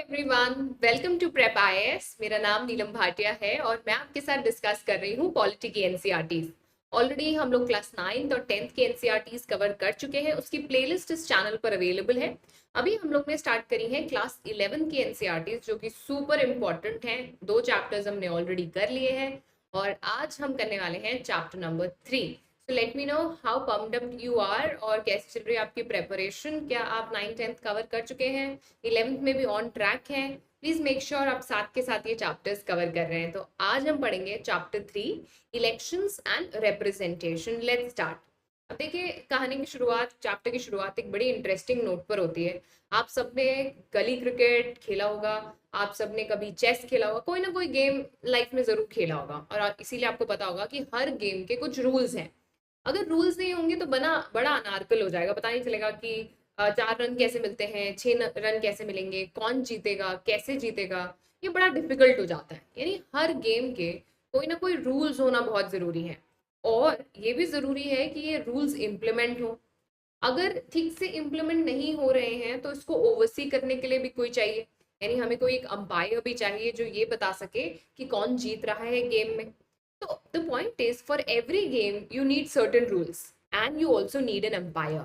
Everyone, welcome to prep IAS. मेरा नाम नीलम भाटिया है और मैं आपके साथ डिस्कस कर रही हूँ पॉलिटी की एनसीईआरटीज। ऑलरेडी हम लोग क्लास 9th और 10th की एनसीईआरटीज कवर कर चुके हैं। उसकी प्लेलिस्ट इस चैनल पर अवेलेबल है। अभी हम लोग ने स्टार्ट करी है क्लास 11 की एनसीईआरटीज, जो कि सुपर इंपॉर्टेंट हैं। 2 चैप्टर्स हमने ऑलरेडी कर लिए हैं और आज हम करने वाले हैं chapter number 3। So let me know how pumped up you are और कैसे चल रही है आपकी प्रेपरेशन। क्या आप 9th 10th कवर कर चुके हैं, 11th में भी ऑन ट्रैक हैं? प्लीज मेक श्योर आप साथ के साथ ये चैप्टर्स कवर कर रहे हैं। तो आज हम पढ़ेंगे chapter 3, elections and representation. Let's start. अब देखिए, कहानी की शुरुआत, चैप्टर की शुरुआत एक बड़ी इंटरेस्टिंग नोट पर होती है। आप सबने गली क्रिकेट खेला होगा, आप सबने कभी चेस खेला होगा, कोई ना कोई गेम लाइफ में जरूर खेला होगा और इसीलिए आपको पता होगा कि हर गेम के कुछ रूल्स हैं। अगर रूल्स नहीं होंगे तो बना बड़ा अनारकल हो जाएगा। पता नहीं चलेगा कि 4 रन कैसे मिलते हैं, 6 रन कैसे मिलेंगे, कौन जीतेगा, कैसे जीतेगा। ये बड़ा डिफिकल्ट हो जाता है। यानी हर गेम के कोई ना कोई रूल्स होना बहुत जरूरी है और ये भी जरूरी है कि ये रूल्स इम्प्लीमेंट हो। अगर ठीक से इम्प्लीमेंट नहीं हो रहे हैं तो इसको ओवरसी करने के लिए भी कोई चाहिए। यानी हमें कोई एक अंपायर भी चाहिए जो ये बता सके कि कौन जीत रहा है गेम में। So the point is, for every game you need certain rules and you also need an umpire.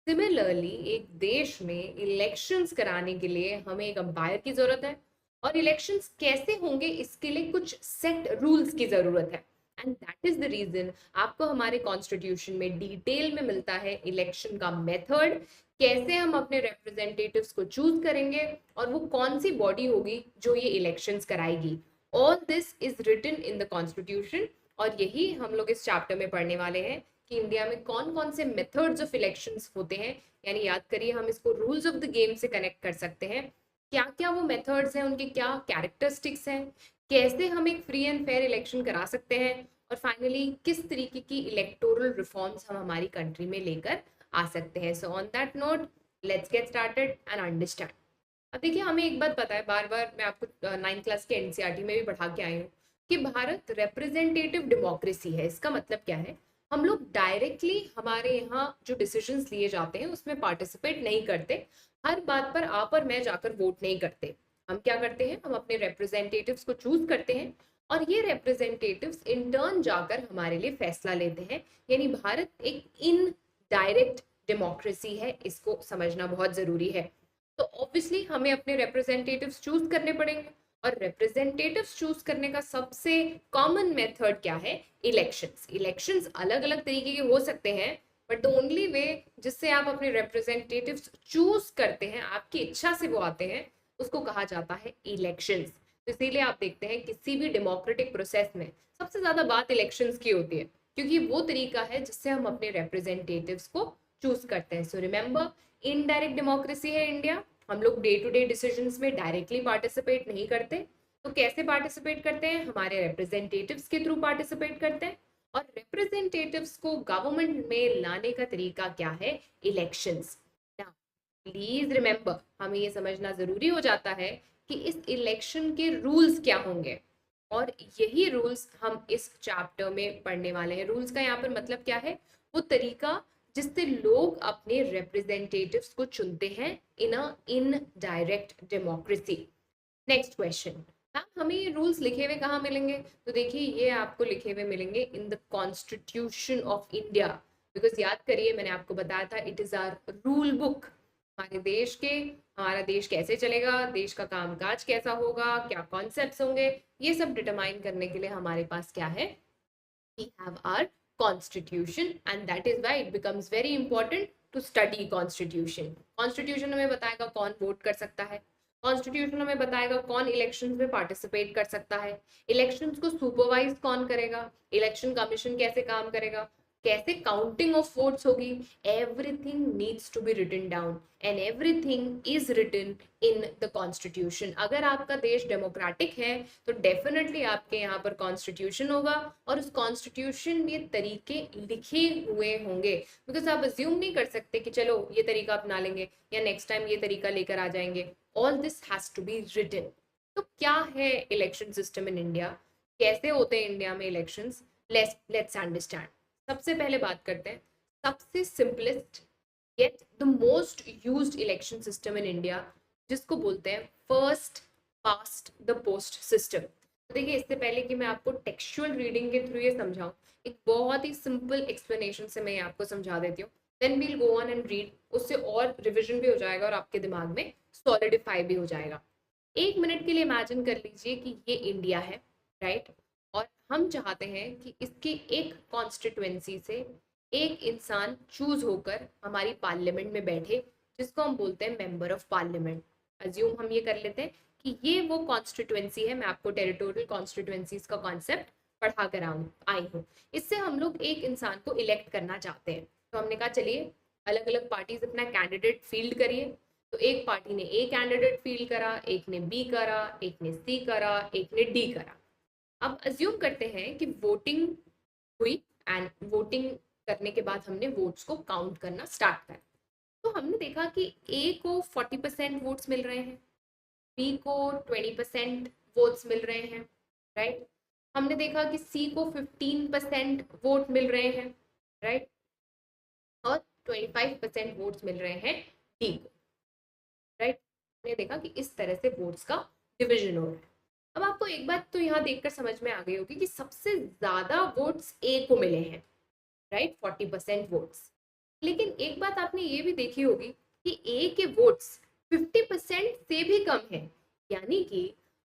Similarly, एक देश में इलेक्शंस कराने के लिए हमें एक अंपायर की जरूरत है और इलेक्शंस कैसे होंगे इसके लिए कुछ सेट रूल्स की जरूरत है। And that is the reason आपको हमारे कॉन्स्टिट्यूशन में डिटेल में मिलता है इलेक्शन का मेथड, कैसे हम अपने रिप्रेजेंटेटिव्स को चूज करेंगे और वो कौन सी बॉडी होगी जो ये इलेक्शंस कराएगी। All this is written in the constitution और यही हम लोग इस चैप्टर में पढ़ने वाले हैं कि इंडिया में कौन कौन से मेथड्स ऑफ इलेक्शंस होते हैं। यानी याद करिए, हम इसको रूल्स ऑफ द गेम से कनेक्ट कर सकते हैं। क्या क्या वो मेथड्स हैं, उनके क्या कैरेक्टरिस्टिक्स हैं, कैसे हम एक फ्री एंड फेयर इलेक्शन करा सकते हैं और फाइनली किस तरीके की इलेक्टोरल रिफॉर्म्स हम हमारी कंट्री में लेकर आ सकते हैं। So on that note, let's get started and understand. अब देखिए, हमें एक बात पता है, बार बार मैं आपको 9th क्लास के एनसीईआरटी में भी पढ़ा के आई हूँ कि भारत रिप्रेजेंटेटिव डेमोक्रेसी है। इसका मतलब क्या है? हम लोग डायरेक्टली हमारे यहाँ जो डिसीजंस लिए जाते हैं उसमें पार्टिसिपेट नहीं करते। हर बात पर आप और मैं जाकर वोट नहीं करते। हम क्या करते हैं? हम अपने रिप्रेजेंटेटिव्स को चूज करते हैं और ये रिप्रेजेंटेटिव्स इन टर्न जाकर हमारे लिए फैसला लेते हैं। यानी भारत एक इन डायरेक्ट डेमोक्रेसी है, इसको समझना बहुत जरूरी है। तो ऑब्वियसली हमें अपने रिप्रेजेंटेटिव्स चूज करने पड़ेंगे और रिप्रेजेंटेटिव्स चूज करने का सबसे कॉमन मेथड क्या है? इलेक्शंस। इलेक्शंस अलग अलग तरीके के हो सकते हैं बट द ओनली वे जिससे आप अपने रिप्रेजेंटेटिव्स चूज करते हैं, आपकी इच्छा से वो आते हैं, उसको कहा जाता है इलेक्शंस। तो इसीलिए आप देखते हैं किसी भी डेमोक्रेटिक प्रोसेस में सबसे ज्यादा बात इलेक्शंस की होती है, क्योंकि वो तरीका है जिससे हम अपने रिप्रेजेंटेटिव्स को चूज करते हैं। सो रिमेंबर, इनडायरेक्ट डेमोक्रेसी है इंडिया। हम लोग डे टू डे डिसीजंस में डायरेक्टली पार्टिसिपेट नहीं करते। तो कैसे पार्टिसिपेट करते हैं? हमारे रिप्रेजेंटेटिव्स के थ्रू पार्टिसिपेट करते हैं और रिप्रेजेंटेटिव्स को गवर्नमेंट में लाने का तरीका क्या है? इलेक्शंस। प्लीज रिमेंबर, हमें ये समझना जरूरी हो जाता है कि इस इलेक्शन के रूल्स क्या होंगे और यही रूल्स हम इस चैप्टर में पढ़ने वाले हैं। रूल्स का यहाँ पर मतलब क्या है? वो तरीका जिससे लोग अपने रिप्रेजेंटेटिव्स को चुनते हैं in a indirect democracy. Next question, ma'am हमें ये रूल्स लिखे हुए कहाँ मिलेंगे? तो देखिए, ये आपको लिखे हुए मिलेंगे in the constitution of India. Because याद करिए, मैंने आपको बताया था it is our rule book. हमारे देश के, हमारा देश कैसे चलेगा, देश का कामकाज कैसा होगा, क्या कॉन्सेप्ट्स होंगे, ये सब डिटरमाइन करने के लिए हमारे पास क्या है? we have our constitution and that is why it becomes very important to study constitution. Constitution हमें बताएगा कौन वोट कर सकता है, कॉन्स्टिट्यूशन हमें बताएगा कौन इलेक्शंस में पार्टिसिपेट कर सकता है, इलेक्शंस को सुपरवाइज कौन करेगा, इलेक्शन कमीशन कैसे काम करेगा, कैसे काउंटिंग ऑफ वोट्स होगी। Everything needs to be written down and everything is written in the constitution. अगर आपका देश डेमोक्रेटिक है तो डेफिनेटली आपके यहाँ पर कॉन्स्टिट्यूशन होगा और उस कॉन्स्टिट्यूशन में तरीके लिखे हुए होंगे। बिकॉज आप अज्यूम नहीं कर सकते कि चलो ये तरीका अपना लेंगे या नेक्स्ट टाइम ये तरीका लेकर आ जाएंगे। All this has to be written. तो क्या है इलेक्शन सिस्टम इन इंडिया, कैसे होते हैं इंडिया में इलेक्शंस? Let's understand. सबसे पहले बात करते हैं सबसे simplest yet the most used election system in India, जिसको बोलते हैं first past the post system. तो देखिए, इससे पहले कि मैं आपको टेक्सचुअल रीडिंग के थ्रू ये समझाऊं, एक बहुत ही सिंपल एक्सप्लेनेशन से मैं ये आपको समझा देती हूँ, then we'll go on and read. उससे और रिविजन भी हो जाएगा और आपके दिमाग में सॉलिडिफाई भी हो जाएगा। 1 मिनट के लिए इमेजिन कर लीजिए कि ये इंडिया है, राइट? और हम चाहते हैं कि इसकी एक कॉन्स्टिट्युएंसी से एक इंसान चूज होकर हमारी पार्लियामेंट में बैठे, जिसको हम बोलते हैं मेंबर ऑफ पार्लियामेंट। अज्यूम हम ये कर लेते हैं कि ये वो कॉन्स्टिट्युएंसी है। मैं आपको टेरिटोरियल कॉन्स्टिट्युएंसीज का कॉन्सेप्ट पढ़ा कर आई हूँ। इससे हम लोग एक इंसान को इलेक्ट करना चाहते हैं। तो हमने कहा चलिए अलग अलग पार्टीज अपना कैंडिडेट फील्ड करिए। तो एक पार्टी ने ए कैंडिडेट फील्ड करा, एक ने बी करा, एक ने सी करा, एक ने डी करा। अब अज्यूम करते हैं कि वोटिंग हुई, एंड वोटिंग करने के बाद हमने वोट्स को काउंट करना स्टार्ट करा। तो हमने देखा कि ए को 40% वोट्स मिल रहे हैं, बी को 20% वोट्स मिल रहे हैं, राइट? हमने देखा कि सी को 15% वोट मिल रहे हैं, राइट? और 25% वोट्स मिल रहे हैं डी को, राइट? हमने देखा कि इस तरह से वोट्स का डिवीजन हो रहा है। अब आपको एक बात तो यहाँ देखकर समझ में आ गई होगी कि सबसे ज्यादा वोट्स ए को मिले हैं, राइट? 40% वोट्स। लेकिन एक बात आपने ये भी देखी होगी कि ए के वोट्स 50% से भी कम है, यानी कि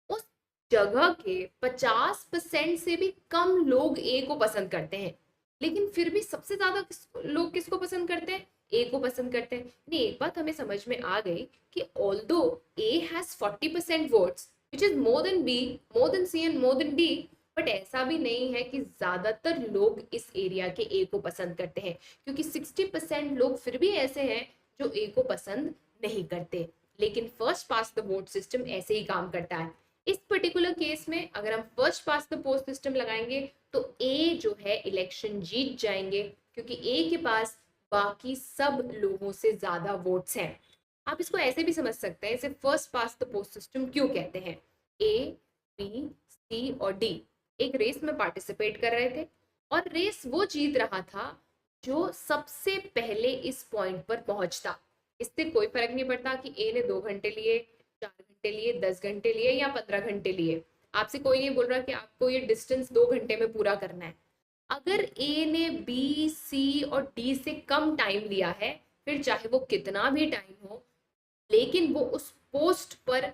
उस जगह के 50% से भी कम लोग ए को पसंद करते हैं। लेकिन फिर भी सबसे ज्यादा लोग किसको पसंद करते हैं? ए को पसंद करते हैं। नहीं, एक बात हमें समझ में आ गई कि although A has 40% votes which is more than B, more than C and more than D, but ऐसा भी नहीं है कि ज्यादातर लोग इस एरिया के ए को पसंद करते हैं, क्योंकि 60% लोग फिर भी ऐसे हैं जो ए को पसंद नहीं करते। लेकिन first past the vote system ऐसे ही काम करता है। इस पर्टिकुलर केस में अगर हम first past the post system लगाएंगे तो ए जो है इलेक्शन जीत जाएंगे, क्योंकि ए के पास बाकी सब लोगों से ज्यादा वोट्स हैं। आप इसको ऐसे भी समझ सकते हैं, इसे first past the post system क्यों कहते हैं। ए, बी, सी और डी एक रेस में पार्टिसिपेट कर रहे थे, और रेस वो जीत रहा था जो सबसे पहले इस पॉइंट पर पहुंचता। इससे कोई फर्क नहीं पड़ता कि ए ने 2 घंटे लिए, 4 घंटे लिए, 10 घंटे लिए या 15 घंटे लिए। आपसे कोई नहीं बोल रहा कि आपको ये डिस्टेंस 2 घंटे में पूरा करना है। अगर ए ने बी, सी और डी से कम टाइम लिया है, फिर चाहे वो कितना भी टाइम हो, लेकिन वो उस पोस्ट पर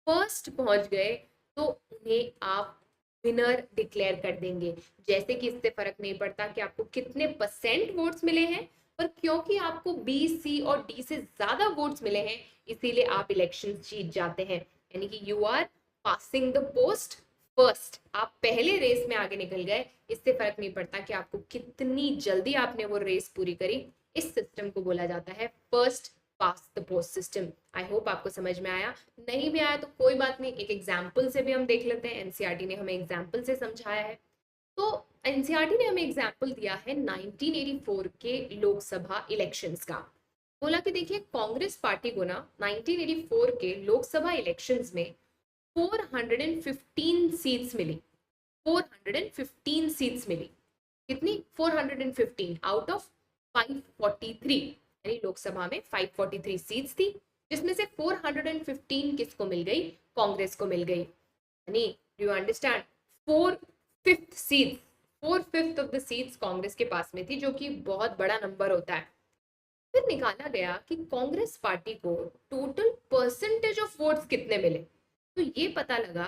फर्स्ट पहुंच गए, तो उन्हें आप विनर डिक्लेयर कर देंगे। जैसे कि इससे फर्क नहीं पड़ता कि आपको कितने परसेंट वोट्स मिले हैं, पर क्योंकि आपको बी, सी और डी से ज्यादा वोट्स मिले हैं, इसीलिए आप इलेक्शन जीत जाते हैं। यानी कि you are passing the post first, आप पहले रेस में आगे निकल गए। इससे फर्क नहीं पड़ता कि आपको कितनी जल्दी आपने वो रेस पूरी करी। इस सिस्टम को बोला जाता है first past the post system. I hope आपको समझ में आया। नहीं भी आया तो कोई बात नहीं, एक एग्जाम्पल से भी हम देख लेते हैं। एनसीईआरटी ने हमें एग्जाम्पल से समझाया है। तो एनसीईआरटी ने हमें एग्जाम्पल दिया है 1984 के लोकसभा इलेक्शंस का। बोला कि देखिए, कांग्रेस पार्टी को ना 1984 के लोकसभा इलेक्शंस में 415 सीट्स मिली। 415 सीट्स मिली। कितनी? 415 आउट ऑफ 543, यानी लोकसभा में 543 सीट्स थी, जिसमें से 415 किसको मिल गई? कांग्रेस को मिल गई। यानी do you understand, 4/5 seats, 4/5 of the seats Congress के पास में थी, जो कि बहुत बड़ा नंबर होता है। फिर निकाला गया कि कांग्रेस पार्टी को टोटल परसेंटेज ऑफ वोट्स कितने मिले। तो ये पता लगा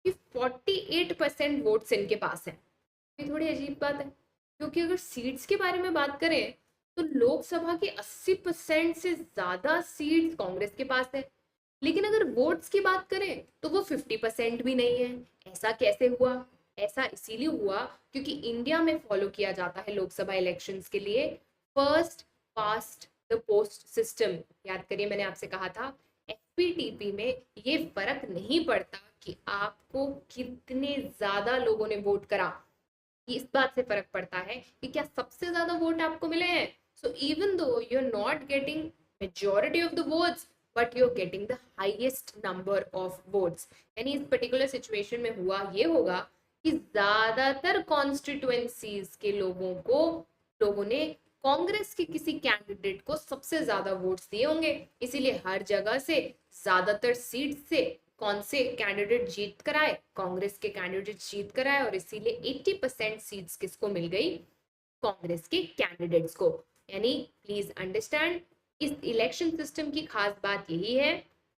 कि 48% वोट्स इनके पास है। ये थोड़ी अजीब बात है, क्योंकि अगर सीट्स के बारे में बात करें तो लोकसभा की 80% से ज्यादा सीट्स कांग्रेस के पास है। लेकिन अगर वोट्स की बात करें तो वो 50% भी नहीं है। ऐसा कैसे हुआ? ऐसा इसीलिए हुआ क्योंकि इंडिया में फॉलो किया जाता है लोकसभा इलेक्शंस के लिए first past the post system. याद करिए, मैंने आपसे कहा था एफपीटीपी में ये फर्क नहीं पड़ता कि आपको कितने ज्यादा लोगों ने वोट करा, इस बात से फर्क पड़ता है कि क्या सबसे ज्यादा वोट आपको मिले हैं। So even though you are not getting majority of the votes, but you are getting the highest number of votes. यानी इस पर्टिकुलर सिचुएशन में हुआ ये होगा कि ज्यादातर कॉन्स्टिट्युएंसीज के लोगों ने कांग्रेस के किसी कैंडिडेट को सबसे ज्यादा वोट्स दिए होंगे, इसीलिए हर जगह से ज्यादातर सीट से कौन से कैंडिडेट जीत कर आए, कांग्रेस के कैंडिडेट जीत कर आए, और इसीलिए 80% सीट्स किसको मिल गई, कांग्रेस के कैंडिडेट्स को। यानी प्लीज अंडरस्टैंड, इस इलेक्शन सिस्टम की खास बात यही है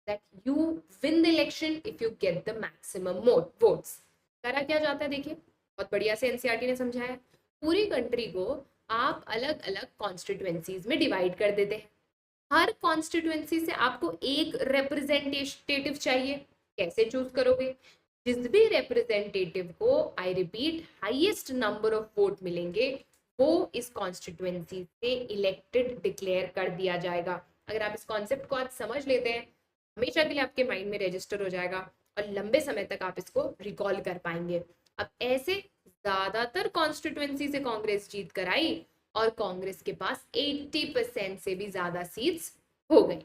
that you win the election if you get the maximum votes. करा क्या जाता है, देखिए बहुत बढ़िया से एनसीईआरटी ने समझाया। पूरी कंट्री को आप अलग अलग कॉन्स्टिट्यूएंसीज में डिवाइड कर देते हैं। हर कॉन्स्टिट्यूएंसी से आपको एक रिप्रेजेंटेटिव चाहिए। कैसे चूज करोगे, जिस भी रिप्रेजेंटेटिव को, I repeat, highest number of vote मिलेंगे वो इस कॉन्स्टिट्यूएंसी से इलेक्टेड डिक्लेयर कर दिया जाएगा। अगर आप इस कॉन्सेप्ट को आज समझ लेते हैं, हमेशा के लिए आपके माइंड में रजिस्टर हो जाएगा और लंबे समय तक आप इसको रिकॉल कर पाएंगे। अब ऐसे ज्यादातर कॉन्स्टिट्यूएंसी से कांग्रेस जीत कर आई और कांग्रेस के पास 80% से भी ज्यादा सीट्स हो गई।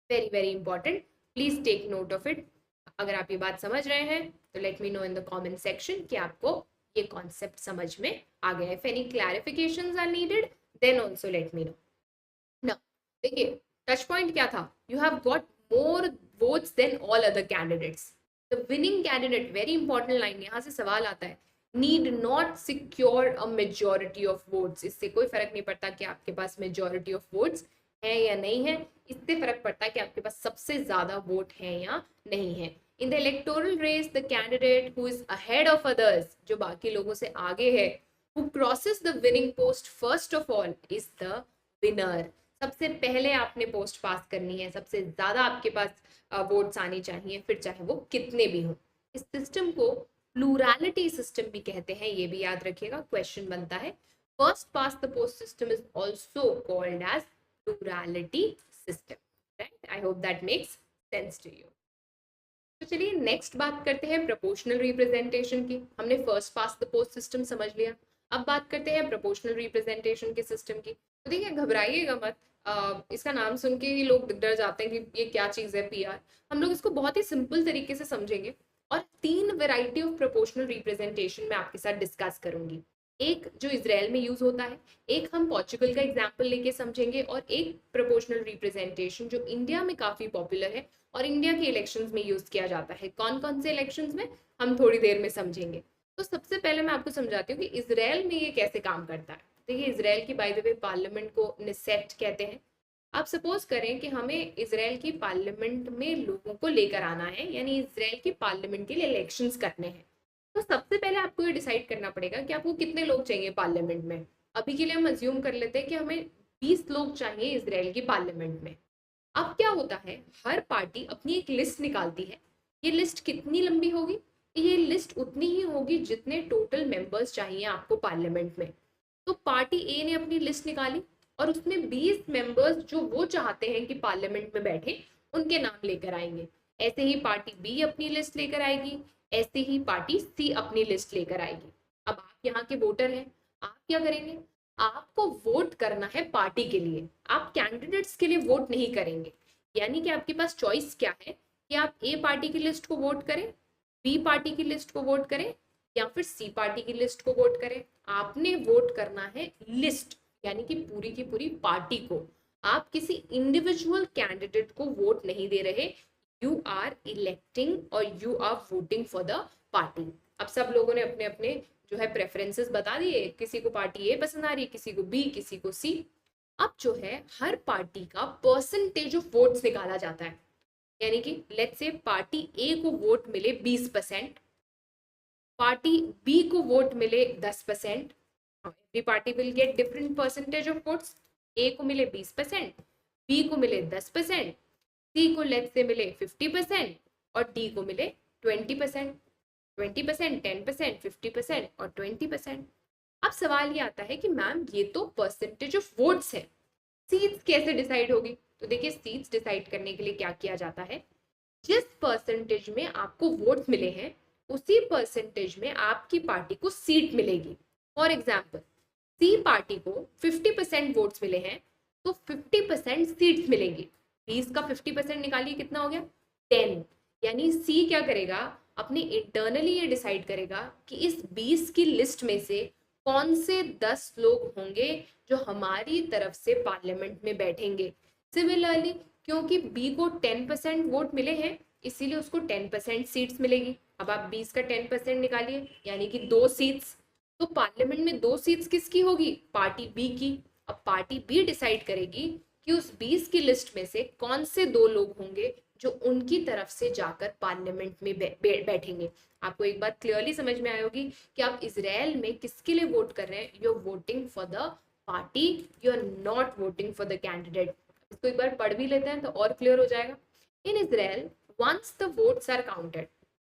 Very very important, please take note of it. अगर आप ये बात समझ रहे हैं तो let me know in the comment section कि आपको ये कॉन्सेप्ट समझ में आ गया है। If any clarifications are needed then also let me know. Now देखिए टच पॉइंट क्या था, you have got more votes than all other candidates. The winning candidate, very important line, यहाँ से सवाल आता है, need not secure a majority of votes. इससे कोई फर्क नहीं पड़ता कि आपके पास मेजोरिटी ऑफ वोट्स है या नहीं है, इससे फर्क पड़ता है कि आपके पास सबसे ज्यादा वोट है या नहीं है। In the electoral race the candidate who is ahead of others, जो बाकी लोगों से आगे है, who crosses the winning post first of all is the winner. सबसे पहले आपने पोस्ट पास करनी है, सबसे ज्यादा आपके पास वोट्स आनी चाहिए, फिर चाहे वो कितने भी हों। इस सिस्टम को प्लूरैलिटी सिस्टम भी कहते हैं, ये भी याद रखिएगा, क्वेश्चन बनता है। First past the post system is also called as plurality system, right? I hope that makes sense to you. तो चलिए नेक्स्ट बात करते हैं प्रोपोर्शनल रिप्रेजेंटेशन की। हमने first past the post system समझ लिया, अब बात करते हैं प्रोपोर्शनल रिप्रेजेंटेशन के सिस्टम की। तो देखिए घबराइएगा मत, इसका नाम सुन के ही लोग डर जाते हैं कि ये क्या चीज़ है पीआर। हम लोग इसको बहुत ही सिंपल तरीके से समझेंगे और 3 वैरायटी ऑफ प्रोपोर्शनल रिप्रेजेंटेशन मैं आपके साथ डिस्कस करूंगी। एक जो इजराइल में यूज होता है, एक हम पोर्चुगल का एग्जाम्पल लेके समझेंगे, और एक प्रोपोर्शनल रिप्रेजेंटेशन जो इंडिया में काफी पॉपुलर है और इंडिया के इलेक्शंस में यूज किया जाता है। कौन कौन से इलेक्शंस में, हम थोड़ी देर में समझेंगे। तो सबसे पहले मैं आपको समझाती हूँ कि इजराइल में ये कैसे काम करता है। देखिए इजराइल की बाय द वे पार्लियामेंट को नेसेट कहते हैं। आप सपोज करें कि हमें इजराइल की पार्लियामेंट में लोगों को लेकर आना है, यानी इजराइल की पार्लियामेंट के लिए इलेक्शंस करने हैं। तो सबसे पहले आपको ये डिसाइड करना पड़ेगा कि आपको कितने लोग चाहिए पार्लियामेंट में। अभी के लिए हम अज्यूम कर लेते हैं कि हमें 20 लोग चाहिए इजराइल की पार्लियामेंट में। अब क्या होता है, हर पार्टी अपनी एक लिस्ट निकालती है। ये लिस्ट कितनी लंबी होगी, ये लिस्ट उतनी ही होगी जितने टोटल मेंबर्स चाहिए आपको पार्लियामेंट में। तो पार्टी ए ने अपनी लिस्ट निकाली और उसमें 20 मेंबर्स जो वो चाहते हैं कि पार्लियामेंट में बैठे उनके नाम लेकर आएंगे। ऐसे ही पार्टी बी अपनी लिस्ट लेकर आएगी, ऐसे ही पार्टी सी अपनी लिस्ट लेकर आएगी। अब आप यहाँ के वोटर हैं, आप क्या करेंगे, आपको वोट करना है पार्टी के लिए, आप कैंडिडेट्स के लिए वोट नहीं करेंगे। यानी कि आपके पास चॉइस क्या है कि आप ए पार्टी की लिस्ट को वोट करें, बी पार्टी की लिस्ट को वोट करें, या फिर सी पार्टी की लिस्ट को वोट करें। आपने वोट करना है लिस्ट, यानी कि पूरी की पूरी पार्टी को। आप किसी इंडिविजुअल कैंडिडेट को वोट नहीं दे रहे, यू आर इलेक्टिंग और you are voting for the party. अब सब लोगों ने अपने अपने जो है प्रेफरेंसेस बता दिए, किसी को पार्टी ए पसंद आ रही है, किसी को बी, किसी को सी। अब जो है हर पार्टी का परसेंटेज ऑफ वोट्स निकाला जाता है, यानी कि लेट्स से पार्टी ए को वोट मिले 20%, पार्टी बी को वोट मिले 10%, every party will get different percentage of votes. A को मिले 20%, बी को मिले 10%, सी को लेट्स से मिले 50% और डी को मिले 20%, 20%, 10%, 50% और 20%। अब सवाल ये आता है कि मैम ये तो परसेंटेज ऑफ वोट्स है, सीट्स कैसे डिसाइड होगी? तो देखिए सीट्स डिसाइड करने के लिए क्या किया जाता है, जिस परसेंटेज में आपको वोट मिले हैं उसी परसेंटेज में आपकी पार्टी को सीट मिलेगी। फॉर एग्जाम्पल सी पार्टी को 50% वोट्स मिले हैं तो 50% सीट्स मिलेंगी। 20 का 50% निकालिए कितना हो गया, 10। यानी सी क्या करेगा, अपने इंटरनली ये डिसाइड करेगा कि इस 20 की लिस्ट में से कौन से 10 लोग होंगे जो हमारी तरफ से पार्लियामेंट में बैठेंगे। सिमिलरली क्योंकि बी को 10% वोट मिले हैं इसीलिए उसको 10% सीट्स मिलेगी। अब आप 20 का 10% निकालिए यानी कि 2 सीट्स। तो पार्लियामेंट में 2 सीट्स किसकी होगी, पार्टी बी की। अब पार्टी बी डिसाइड करेगी कि उस 20 की लिस्ट में से कौन से 2 लोग होंगे जो उनकी तरफ से जाकर पार्लियामेंट में बैठेंगे। आपको एक बात क्लियरली समझ में आई होगी कि आप इजराइल में किसके लिए वोट कर रहे हैं। You are voting for the party, you are not voting for the candidate. इसको एक बार पढ़ भी लेते हैं तो और क्लियर हो जाएगा। इन Israel once the votes are counted,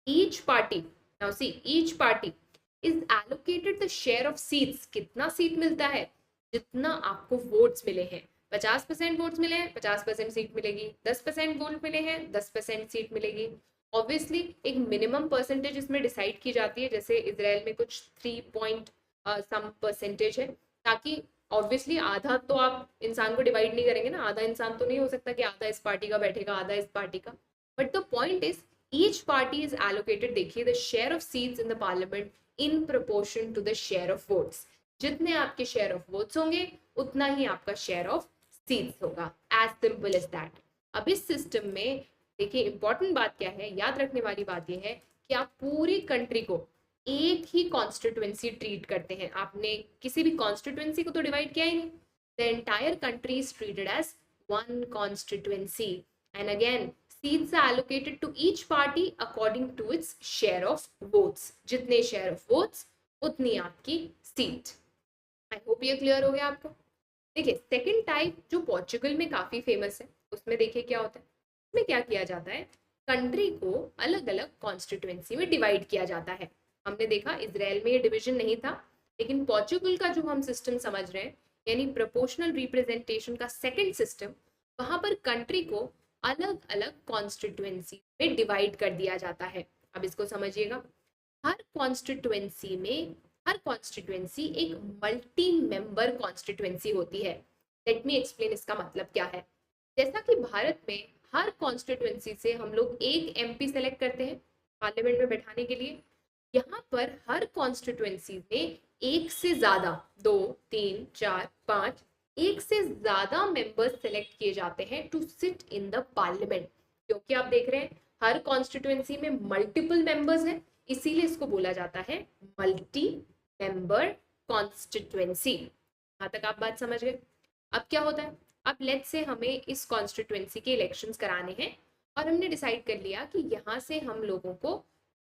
each party, now see, each party is allocated the share of seats। कितना सीट मिलता है, जितना आपको वोट्स मिले हैं। 50% वोट्स मिले हैं 50% सीट मिलेगी, 10% वोट मिले हैं 10% सीट मिलेगी। ऑब्वियसली एक मिनिमम परसेंटेज इसमें डिसाइड की जाती है, जैसे इजराइल में कुछ 3 पॉइंट सम परसेंटेज है, ताकि ऑब्वियसली आधा तो आप इंसान को डिवाइड नहीं करेंगे ना, आधा इंसान तो नहीं हो सकता कि आधा इस पार्टी का बैठेगा आधा इस पार्टी का। But the point is each party is allocated, देखिए, the share of seats in the parliament in proportion to the share of votes. जितने आपके शेयर ऑफ वोट्स होंगे उतना ही आपका शेयर ऑफ सीट्स होगा। As simple as that. अब इस सिस्टम में देखिए इंपॉर्टेंट बात क्या है, याद रखने वाली बात यह है कि आप पूरी कंट्री को एक ही कॉन्स्टिट्यूएंसी ट्रीट करते हैं। आपने किसी भी कॉन्स्टिट्यूएंसी को तो डिवाइड किया ही नहीं। The entire country is treated as one constituency and again seats are allocated to each party according to its share of votes। जितने share of votes उतनी आपकी सीट। आई होप ये क्लियर हो गया आपको। देखिए सेकंड टाइप जो Portugal में काफी फेमस है, उसमें देखिए क्या होता है। उसमें क्या किया जाता है, कंट्री को अलग अलग कॉन्स्टिट्यूएंसी में डिवाइड किया जाता है। हमने देखा इजराइल में ये डिवीजन नहीं था, लेकिन पोर्चुगल का जो हम सिस्टम समझ रहे हैं यानी प्रोपोर्शनल रिप्रेजेंटेशन का सेकंड सिस्टम, वहां पर कंट्री को अलग अलग कॉन्स्टिट्यूएंसी में डिवाइड कर दिया जाता है। अब इसको समझिएगा, हर कॉन्स्टिट्यूएंसी एक मल्टी मेंबर कॉन्स्टिट्यूएंसी होती है। लेट मी एक्सप्लेन इसका मतलब क्या है। जैसा कि भारत में हर कॉन्स्टिट्यूएंसी से हम लोग एक एमपी सेलेक्ट करते हैं पार्लियामेंट में बैठाने के लिए, यहाँ पर हर कॉन्स्टिट्यूएंसी में एक से ज्यादा, 2 3 4 5, एक से ज्यादा मेंबर्स सेलेक्ट किए जाते हैं to sit in the parliament. क्योंकि आप देख रहे हैं हर कॉन्स्टिट्यूएंसी में मल्टीपल मेंबर्स हैं, इसीलिए इसको बोला जाता है मल्टी मेंबर कॉन्स्टिट्यूएंसी। यहाँ तक आप बात समझ गए। अब क्या होता है, अब लेट्स से हमें इस कॉन्स्टिट्यूएंसी के इलेक्शंस कराने हैं और हमने डिसाइड कर लिया कि यहाँ से हम लोगों को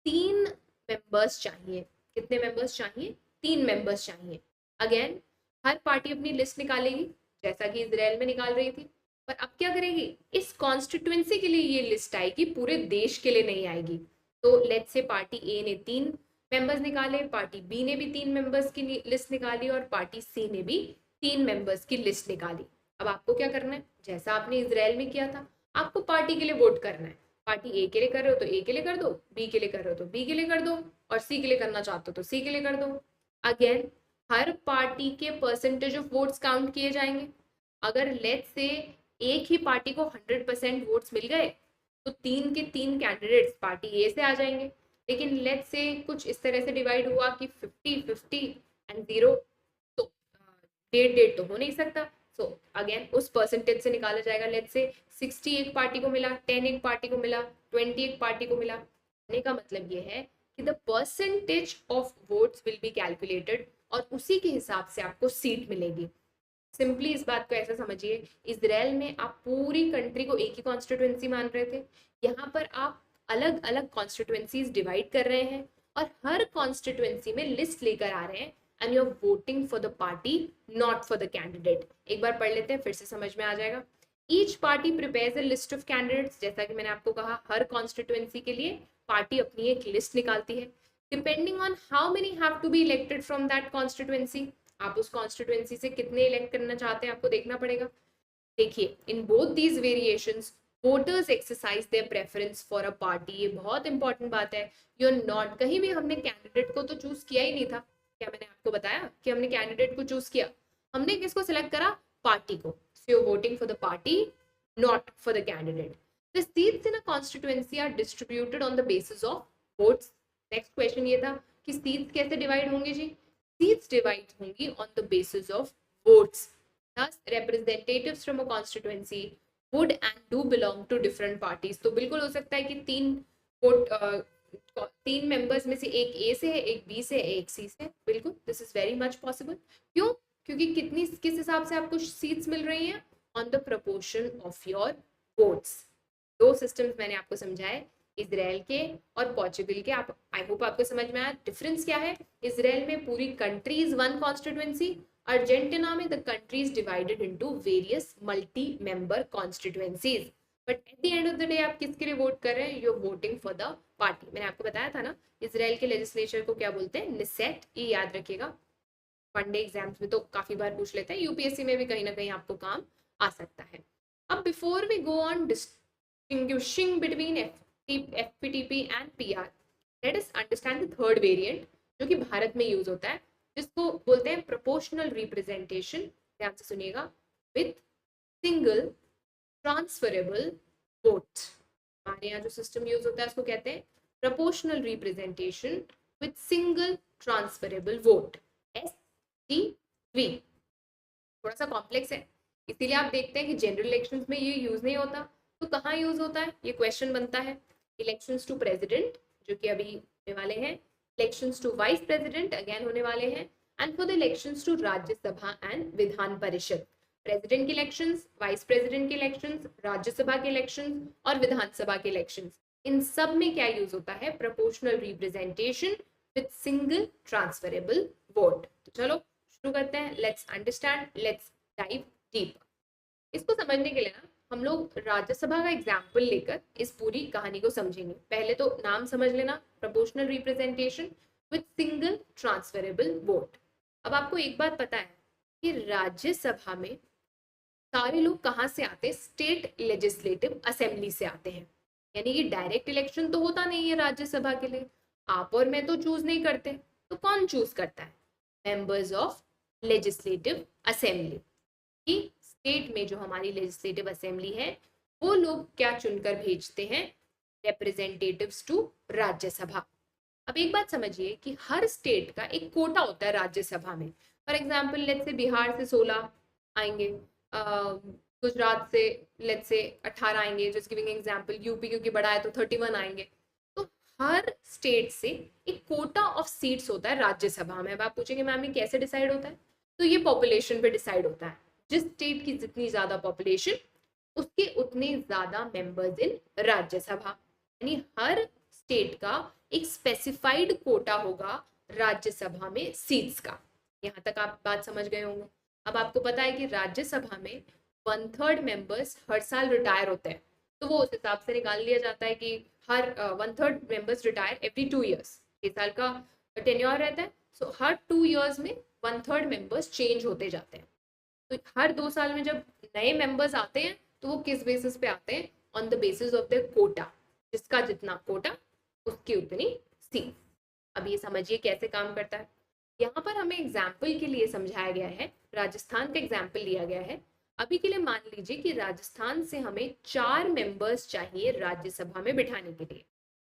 3 मेंबर्स चाहिए। कितने मेंबर्स चाहिए, 3 मेंबर्स चाहिए। अगेन हर पार्टी अपनी लिस्ट निकालेगी जैसा कि इजराइल में निकाल रही थी, पर अब क्या करेगी, इस कॉन्स्टिट्यूएंसी के लिए ये लिस्ट आएगी, पूरे देश के लिए नहीं आएगी। तो लेट्स से पार्टी ए ने 3 मेंबर्स निकाले, पार्टी बी ने भी 3 मेंबर्स की लिस्ट निकाली और पार्टी सी ने भी 3 मेंबर्स की लिस्ट निकाली। अब आपको क्या करना है, जैसा आपने इजराइल में किया था, आपको पार्टी के लिए वोट करना है। पार्टी ए के लिए कर रहे हो तो ए के लिए कर दो, बी के लिए कर रहे हो तो बी के लिए कर दो, और सी के लिए करना चाहते हो तो सी के लिए कर दो। अगेन हर पार्टी के परसेंटेज ऑफ वोट्स काउंट किए जाएंगे। अगर लेट्स से एक ही पार्टी को 100% वोट्स मिल गए तो 3 के 3 कैंडिडेट्स पार्टी ए से आ जाएंगे। लेकिन लेट्स से कुछ इस तरह से डिवाइड हुआ कि 50-50 एंड 0, तो 1.5 तो हो नहीं सकता। सो अगेन उस परसेंटेज से निकाला जाएगा। लेट्स से 60 एक पार्टी को मिला, 10 एक पार्टी को मिला, 20 एक पार्टी को मिला। कहने का मतलब ये है कि the percentage of votes will be calculated और उसी के हिसाब से आपको सीट मिलेगी। सिंपली इस बात को ऐसा समझिए, इजराइल में आप पूरी कंट्री को एक ही कॉन्स्टिट्यूएंसी मान रहे थे, यहाँ पर आप अलग अलग कॉन्स्टिट्यूएंसीज डिवाइड कर रहे हैं और हर कॉन्स्टिट्यूएंसी में लिस्ट लेकर आ रहे हैं and you are voting for the party not for the candidate. एक बार पढ़ लेते हैं फिर से समझ में आ जाएगा। Each party prepares a list of candidates, जैसा कि मैंने आपको कहा हर कॉन्स्टिट्यूएंसी के लिए पार्टी अपनी एक लिस्ट निकालती है। Depending on how many have to be elected from that constituency, आप उस कॉन्स्टिट्यूएंसी से कितने इलेक्ट करना चाहते हैं आपको देखना पड़ेगा। देखिए in both these variations voters exercise their preference for a party. ये बहुत इंपॉर्टेंट बात है। यू आर नॉट, कहीं भी हमने कैंडिडेट को तो चूज किया ही नहीं था। क्या मैंने आपको बताया कि हमने कैंडिडेट को चूज किया, हमने किसको सिलेक्ट करा, पार्टी को। So you are voting for the party not for the candidate. The seats in a constituency are distributed on the basis of votes. Next question ये था कि सीट्स कैसे डिवाइड होंगे जी, सीट्स डिवाइड होंगी on the basis of votes. Thus, representatives from a constituency would and do belong to different parties। तो बिल्कुल हो सकता है कि तीन मेंबर्स में से एक ए से है, एक बी से है, एक सी से। बिल्कुल, this is very much possible. क्यों? क्योंकि किस हिसाब से आपको सीट्स मिल रही हैं? On the proportion of your votes. दो सिस्टम्स मैंने आपको समझाए, इजराइल के और पोर्चुगल के। आप आई होप आपको समझ में आया डिफरेंस क्या है। इजराइल में पूरी country is one constituency, Argentina में the country is divided into various multi member constituencies. But at the end of the day आप किसके लिए वोट कर रहे हैं? You are voting for the party. मैंने आपको बताया था ना, इजराइल के लेजिस्लेचर को क्या बोलते हैं? निसेट। ये याद रखिएगा, वनडे एग्जाम्स में तो काफी बार पूछ लेते हैं, यूपीएससी में भी कहीं ना कहीं आपको काम आ सकता है। अब before we go on distinguishing between FPTP and PR, let us understand the third variant जो कि भारत में यूज होता है, जिसको बोलते हैं प्रोपोर्शनल रिप्रेजेंटेशन। ध्यान से सुनिएगा। With single transferable vote. हमारे यहाँ जो सिस्टम यूज होता है उसको कहते हैं proportional representation with single transferable vote, STV। थोड़ा सा कॉम्प्लेक्स है, इसीलिए आप देखते हैं कि जनरल इलेक्शंस में ये यूज नहीं होता। तो कहाँ यूज होता है? ये क्वेश्चन बनता है। इलेक्शंस टू प्रेसिडेंट जो कि अभी होने वाले हैं, elections to vice president again होने वाले हैं, and for the elections to Rajya Sabha and Vidhan Parishad. President के इलेक्शंस, वाइस प्रेसिडेंट के इलेक्शंस, राज्यसभा के इलेक्शंस और विधानसभा के इलेक्शंस, इन सब में क्या यूज होता है? Proportional representation with single transferable vote. तो चलो शुरू करते हैं। Let's understand, let's dive deep. इसको समझने के लिए ना हम लोग राज्यसभा का एग्जाम्पल लेकर इस पूरी कहानी को समझेंगे। पहले तो नाम समझ लेना, proportional representation with single transferable vote. अब आपको एक बात पता है कि राज्यसभा में सारे लोग कहाँ से आते हैं? स्टेट लेजिस्लेटिव असेंबली से आते हैं। यानी कि डायरेक्ट इलेक्शन तो होता नहीं है राज्यसभा के लिए, आप और मैं तो चूज नहीं करते। तो कौन चूज करता है? Members of legislative assembly. कि स्टेट में जो हमारी लेजिस्लेटिव असेंबली है वो लोग क्या चुनकर भेजते हैं? Representatives to Rajya Sabha. अब एक बात समझिए कि हर स्टेट का एक कोटा होता है राज्यसभा में। For example let's say Bihar से 16 आएंगे, गुजरात से लेट्स से 18 आएंगे, जस्ट गिविंग एग्जाम्पल। यूपी क्योंकि बड़ा है तो 31 आएंगे। तो हर स्टेट से एक कोटा ऑफ सीट्स होता है राज्यसभा में। अब आप पूछेंगे मैम ये कैसे डिसाइड होता है? तो ये पॉपुलेशन पे डिसाइड होता है। जिस स्टेट की जितनी ज्यादा पॉपुलेशन, उसके उतने ज्यादा मेंबर्स इन राज्यसभा। यानी हर स्टेट का एक स्पेसिफाइड कोटा होगा राज्यसभा में सीट्स का। यहाँ तक आप बात समझ गए होंगे। अब आपको पता है कि राज्यसभा में 1/3 मेंबर्स हर साल रिटायर होते हैं, तो वो उस हिसाब से निकाल लिया जाता है कि हर 1/3 मेंबर्स रिटायर एवरी 2 ईयर्स। 6 साल का टेन्योर रहता है, सो हर 2 ईयर्स में 1/3 मेंबर्स चेंज होते जाते हैं। तो हर 2 साल में जब नए मेंबर्स आते हैं तो वो किस बेसिस पे आते हैं? On the basis of the quota. जिसका जितना कोटा उसकी उतनी सीट। अब ये समझिए कैसे काम करता है। यहाँ पर हमें एग्जाम्पल के लिए समझाया गया है, राजस्थान का एग्जाम्पल लिया गया है। अभी के लिए मान लीजिए कि राजस्थान से हमें 4 मेंबर्स चाहिए राज्यसभा में बिठाने के लिए।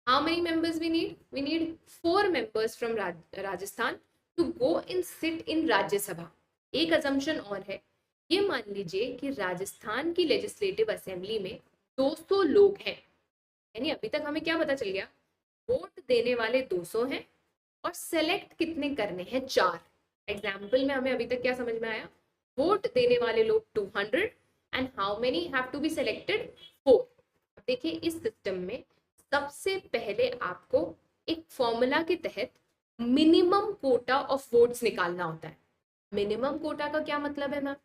How many members we need? We need 4 members from Rajasthan to go in sit in Rajya Sabha. एक अजम्पशन और है, ये मान लीजिए कि राजस्थान की लेजिस्लेटिव असेंबली में 200 लोग हैं। यानी अभी तक हमें क्या पता चल गया? वोट देने वाले 200 हैं और सेलेक्ट कितने करने हैं? 4। एग्जाम्पल में हमें अभी तक क्या समझ में आया? वोट देने वाले लोग 200 and how many have to be selected? 4। अब देखिए इस सिस्टम में सबसे पहले आपको एक फॉर्मूला के तहत मिनिमम कोटा ऑफ वोट्स निकालना होता है। मिनिमम कोटा का क्या मतलब है मैम?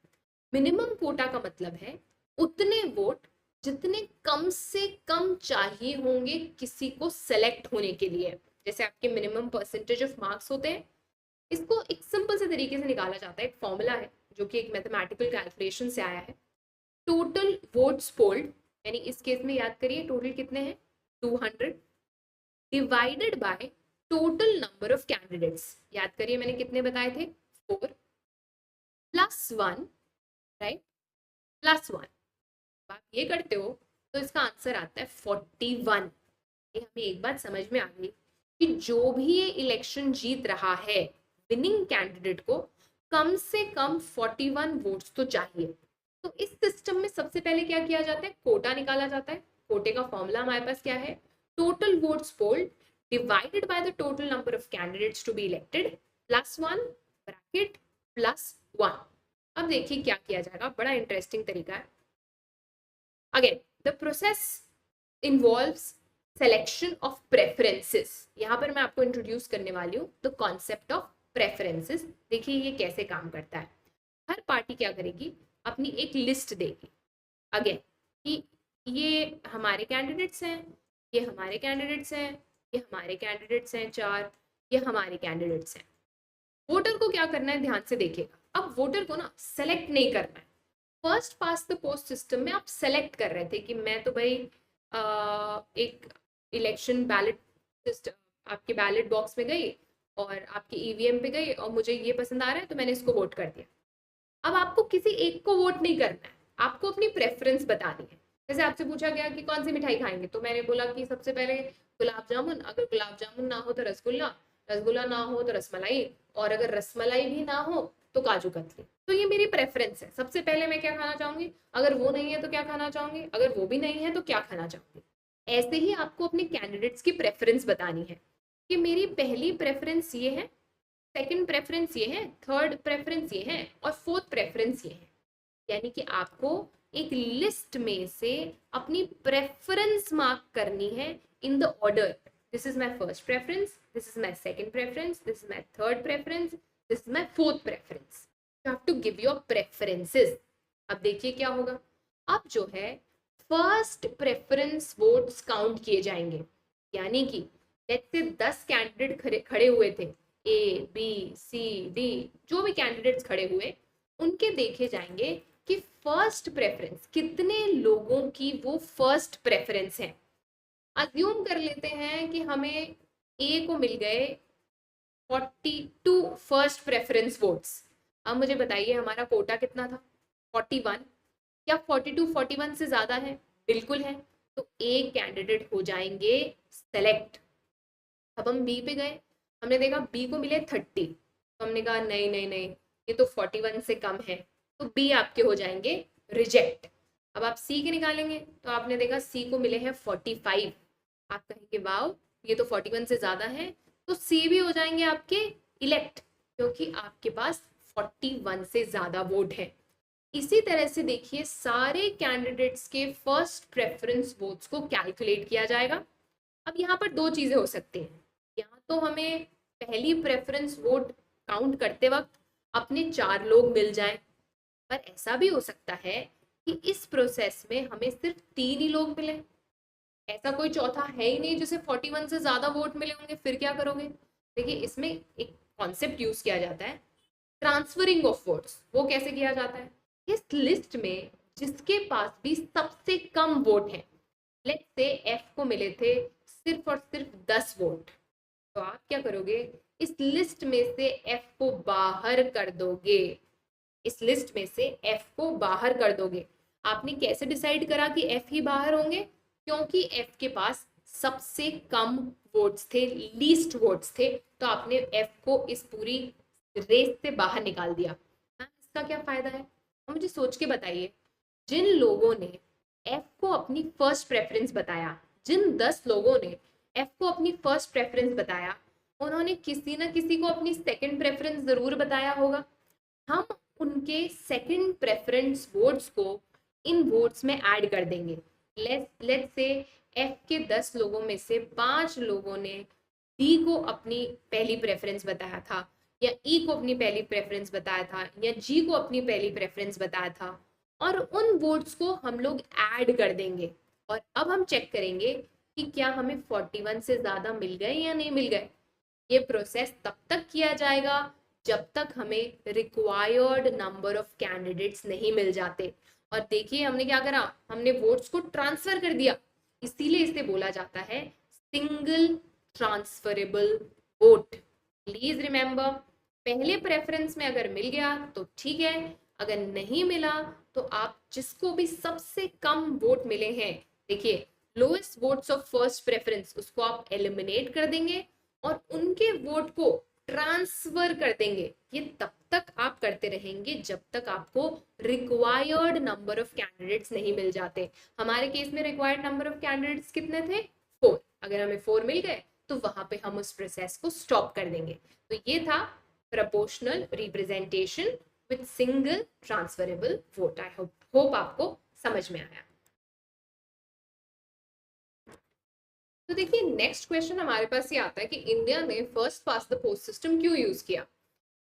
मिनिमम कोटा का मतलब है उतने वोट जितने कम से कम चाहिए होंगे किसी को सेलेक्ट होने के लिए। जैसे आपके मिनिमम परसेंटेज ऑफ मार्क्स होते हैं, इसको एक सिंपल से तरीके से निकाला जाता है। एक फॉर्मूला है जो कि एक मैथमेटिकल कैलकुलेशन से आया है। टोटल वोट्स पोल्ड, यानी इस केस में याद करिए टोटल कितने हैं? 200 divided by total number of candidates. याद करिए मैंने कितने बताए थे? 4 +1, राइट, +1। आप ये करते हो तो इसका आंसर आता है 41। ये हमें एक बात समझ में आ गई कि जो भी ये इलेक्शन जीत रहा है विनिंग कैंडिडेट को कम से कम 41 वोट्स तो चाहिए। तो इस सिस्टम में सबसे पहले क्या किया जाता है, कोटा निकाला जाता है। कोटे का फॉर्मूला हमारे पास क्या है, total votes polled divided by the total number of candidates to be elected plus 1 bracket plus 1। अब देखिए क्या किया जाएगा, बड़ा इंटरेस्टिंग तरीका है। Again the process involves selection of preferences. यहाँ पर मैं आपको इंट्रोड्यूस करने वाली हूँ द कॉन्सेप्ट ऑफ प्रेफरेंसेस। देखिए ये कैसे काम करता है। हर पार्टी क्या करेगी, अपनी एक लिस्ट देगी अगेन कि ये हमारे कैंडिडेट्स हैं, ये हमारे कैंडिडेट्स हैं, ये हमारे कैंडिडेट्स हैं 4, ये हमारे कैंडिडेट्स हैं। वोटर को क्या करना है, ध्यान से देखिएगा। अब वोटर को ना सेलेक्ट नहीं करना है। First past the post system में आप सेलेक्ट कर रहे थे कि मैं तो भाई एक इलेक्शन बैलेट सिस्टम आपके बैलेट बॉक्स में गई और आपके ईवीएम पे गई और मुझे ये पसंद आ रहा है तो मैंने इसको वोट कर दिया। अब आपको किसी एक को वोट नहीं करना है, आपको अपनी प्रेफरेंस बतानी है। जैसे आपसे पूछा गया कि कौन सी मिठाई खाएंगे, तो मैंने बोला कि सबसे पहले गुलाब जामुन, अगर गुलाब जामुन ना हो तो रसगुल्ला, रसगुल्ला ना हो तो रसमलाई, और अगर रसमलाई भी ना हो तो काजू कतली। तो ये मेरी प्रेफरेंस है, सबसे पहले मैं क्या खाना चाहूंगी, अगर वो नहीं है तो क्या खाना चाहूंगी, अगर वो भी नहीं है तो क्या खाना चाहूंगी। ऐसे ही आपको अपने कैंडिडेट्स की प्रेफरेंस बतानी है कि मेरी पहली प्रेफरेंस ये है, सेकंड प्रेफरेंस ये है, थर्ड प्रेफरेंस ये है और फोर्थ प्रेफरेंस ये है। यानी कि आपको एक लिस्ट में से अपनी प्रेफरेंस मार्क करनी है in the order. This is my first preference, this is my second preference, this is my third preference, this is my fourth preference. You have to give your preferences. अब देखिए क्या होगा, अब जो है first preference votes count किए जाएंगे। यानी कि लेट्स से 10 कैंडिडेट खड़े हुए थे, ए बी सी डी, जो भी कैंडिडेट्स खड़े हुए उनके देखे जाएंगे कि फर्स्ट प्रेफरेंस कितने लोगों की वो फर्स्ट प्रेफरेंस है। अज्यूम कर लेते हैं कि हमें ए को मिल गए 42 फर्स्ट प्रेफरेंस वोट्स। अब मुझे बताइए हमारा कोटा कितना था, 41। क्या 42 41 से ज्यादा है? बिल्कुल है। तो ए कैंडिडेट हो जाएंगे सेलेक्ट। अब हम बी पे गए, हमने देखा बी को मिले 30, तो हमने कहा नहीं नहीं नहीं, ये तो 41 से कम है, तो बी आपके हो जाएंगे रिजेक्ट। अब आप सी के निकालेंगे तो आपने देखा सी को मिले हैं 45, आप कहेंगे वाओ ये तो 41 से ज्यादा है, तो सी भी हो जाएंगे आपके इलेक्ट, क्योंकि आपके पास 41 से ज्यादा वोट है। इसी तरह से देखिए सारे कैंडिडेट्स के फर्स्ट प्रेफरेंस वोट्स को कैलकुलेट किया जाएगा। अब यहाँ पर दो चीजें हो सकती हैं, या तो हमें पहली प्रेफरेंस वोट काउंट करते वक्त अपने 4 लोग मिल जाएं, पर ऐसा भी हो सकता है कि इस प्रोसेस में हमें सिर्फ 3 ही लोग मिले, ऐसा कोई चौथा है ही नहीं जिसे 41 से ज्यादा वोट मिले होंगे, फिर क्या करोगे। देखिए इसमें एक कॉन्सेप्ट यूज किया जाता है ट्रांसफरिंग ऑफ वोट्स। वो कैसे किया जाता है, इस लिस्ट में जिसके पास भी सबसे कम वोट है, लेट्स से एफ को मिले थे सिर्फ और सिर्फ 10 वोट, तो आप क्या करोगे, इस लिस्ट में से एफ को बाहर कर दोगे। इस लिस्ट में से एफ को बाहर कर दोगे। आपने कैसे डिसाइड करा कि एफ ही बाहर होंगे, क्योंकि एफ के पास सबसे कम वोट्स थे, लीस्ट वोट्स थे, तो आपने एफ को इस पूरी रेस से बाहर निकाल दिया। इसका क्या फायदा है, मुझे सोच के बताइए। जिन लोगों ने एफ को अपनी फर्स्ट प्रेफरेंस बताया, जिन 10 लोगों ने एफ को अपनी फर्स्ट प्रेफरेंस बताया, उन्होंने किसी ना किसी को अपनी सेकंड प्रेफरेंस जरूर बताया होगा। हम उनके सेकंड प्रेफरेंस वोट्स को इन वोट्स में ऐड कर देंगे। लेट्स से एफ के 10 लोगों में से 5 लोगों ने डी को अपनी पहली प्रेफरेंस बताया था, या ई को अपनी पहली प्रेफरेंस बताया था, या जी को अपनी पहली प्रेफरेंस बताया था, और उन वोट्स को हम लोग ऐड कर देंगे। और अब हम चेक करेंगे कि क्या हमें 41 से ज्यादा मिल गए या नहीं मिल गए। ये प्रोसेस तब तक किया जाएगा जब तक हमें रिक्वायर्ड नंबर ऑफ कैंडिडेट्स नहीं मिल जाते। और देखिए हमने क्या करा, हमने वोट्स को ट्रांसफर कर दिया, इसीलिए इसे बोला जाता है single transferable vote. Please remember, पहले प्रेफरेंस में अगर मिल गया तो ठीक है, अगर नहीं मिला तो आप जिसको भी सबसे कम वोट मिले हैं, देखिए lowest votes of first preference, उसको आप एलिमिनेट कर देंगे और उनके वोट को ट्रांसफर कर देंगे। ये तब तक आप करते रहेंगे जब तक आपको रिक्वायर्ड नंबर ऑफ कैंडिडेट्स नहीं मिल जाते। हमारे केस में रिक्वायर्ड नंबर ऑफ कैंडिडेट्स कितने थे? 4। अगर हमें 4 मिल गए तो वहां पे हम उस प्रोसेस को स्टॉप कर देंगे। तो ये था proportional representation with single transferable vote. I hope आपको समझ में आया। तो देखिए नेक्स्ट क्वेश्चन हमारे पास ये आता है कि इंडिया ने first past the post system क्यों यूज किया।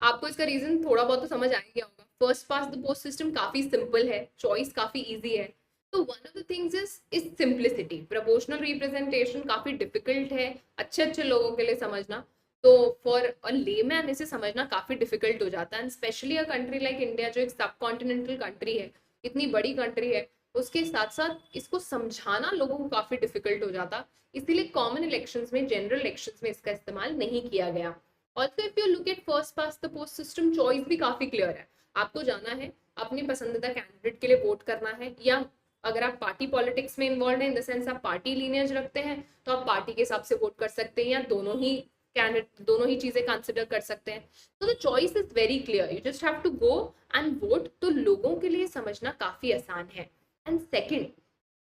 आपको इसका रीजन थोड़ा बहुत तो समझ आ गया होगा। First past the post system काफी सिंपल है, चॉइस काफी इजी है। तो one of the things is simplicity. Proportional representation काफी डिफिकल्ट है अच्छे अच्छे लोगों के लिए समझना। तो फॉर अ लेमैन इसे समझना काफी डिफिकल्ट हो जाता है, specially a country like India जो एक सब कॉन्टिनेंटल कंट्री है, इतनी बड़ी कंट्री है, उसके साथ साथ इसको समझाना लोगों को काफी डिफिकल्ट हो जाता। इसीलिए कॉमन इलेक्शंस में, जनरल इलेक्शंस में इसका इस्तेमाल नहीं किया गया। Also if you look at first past the post system, choice भी काफी क्लियर है। आपको जाना है, अपनी पसंदीदा कैंडिडेट के लिए वोट करना है, या अगर आप पार्टी पॉलिटिक्स में इन्वॉल्व है इन द सेंस आप पार्टी लीनियज रखते हैं तो आप पार्टी के हिसाब से वोट कर सकते हैं, या दोनों ही चीजें कंसिडर कर सकते हैं। तो the choice is very clear, you just have to go and vote. तो लोगों के लिए समझना काफी आसान है। एंड सेकेंड,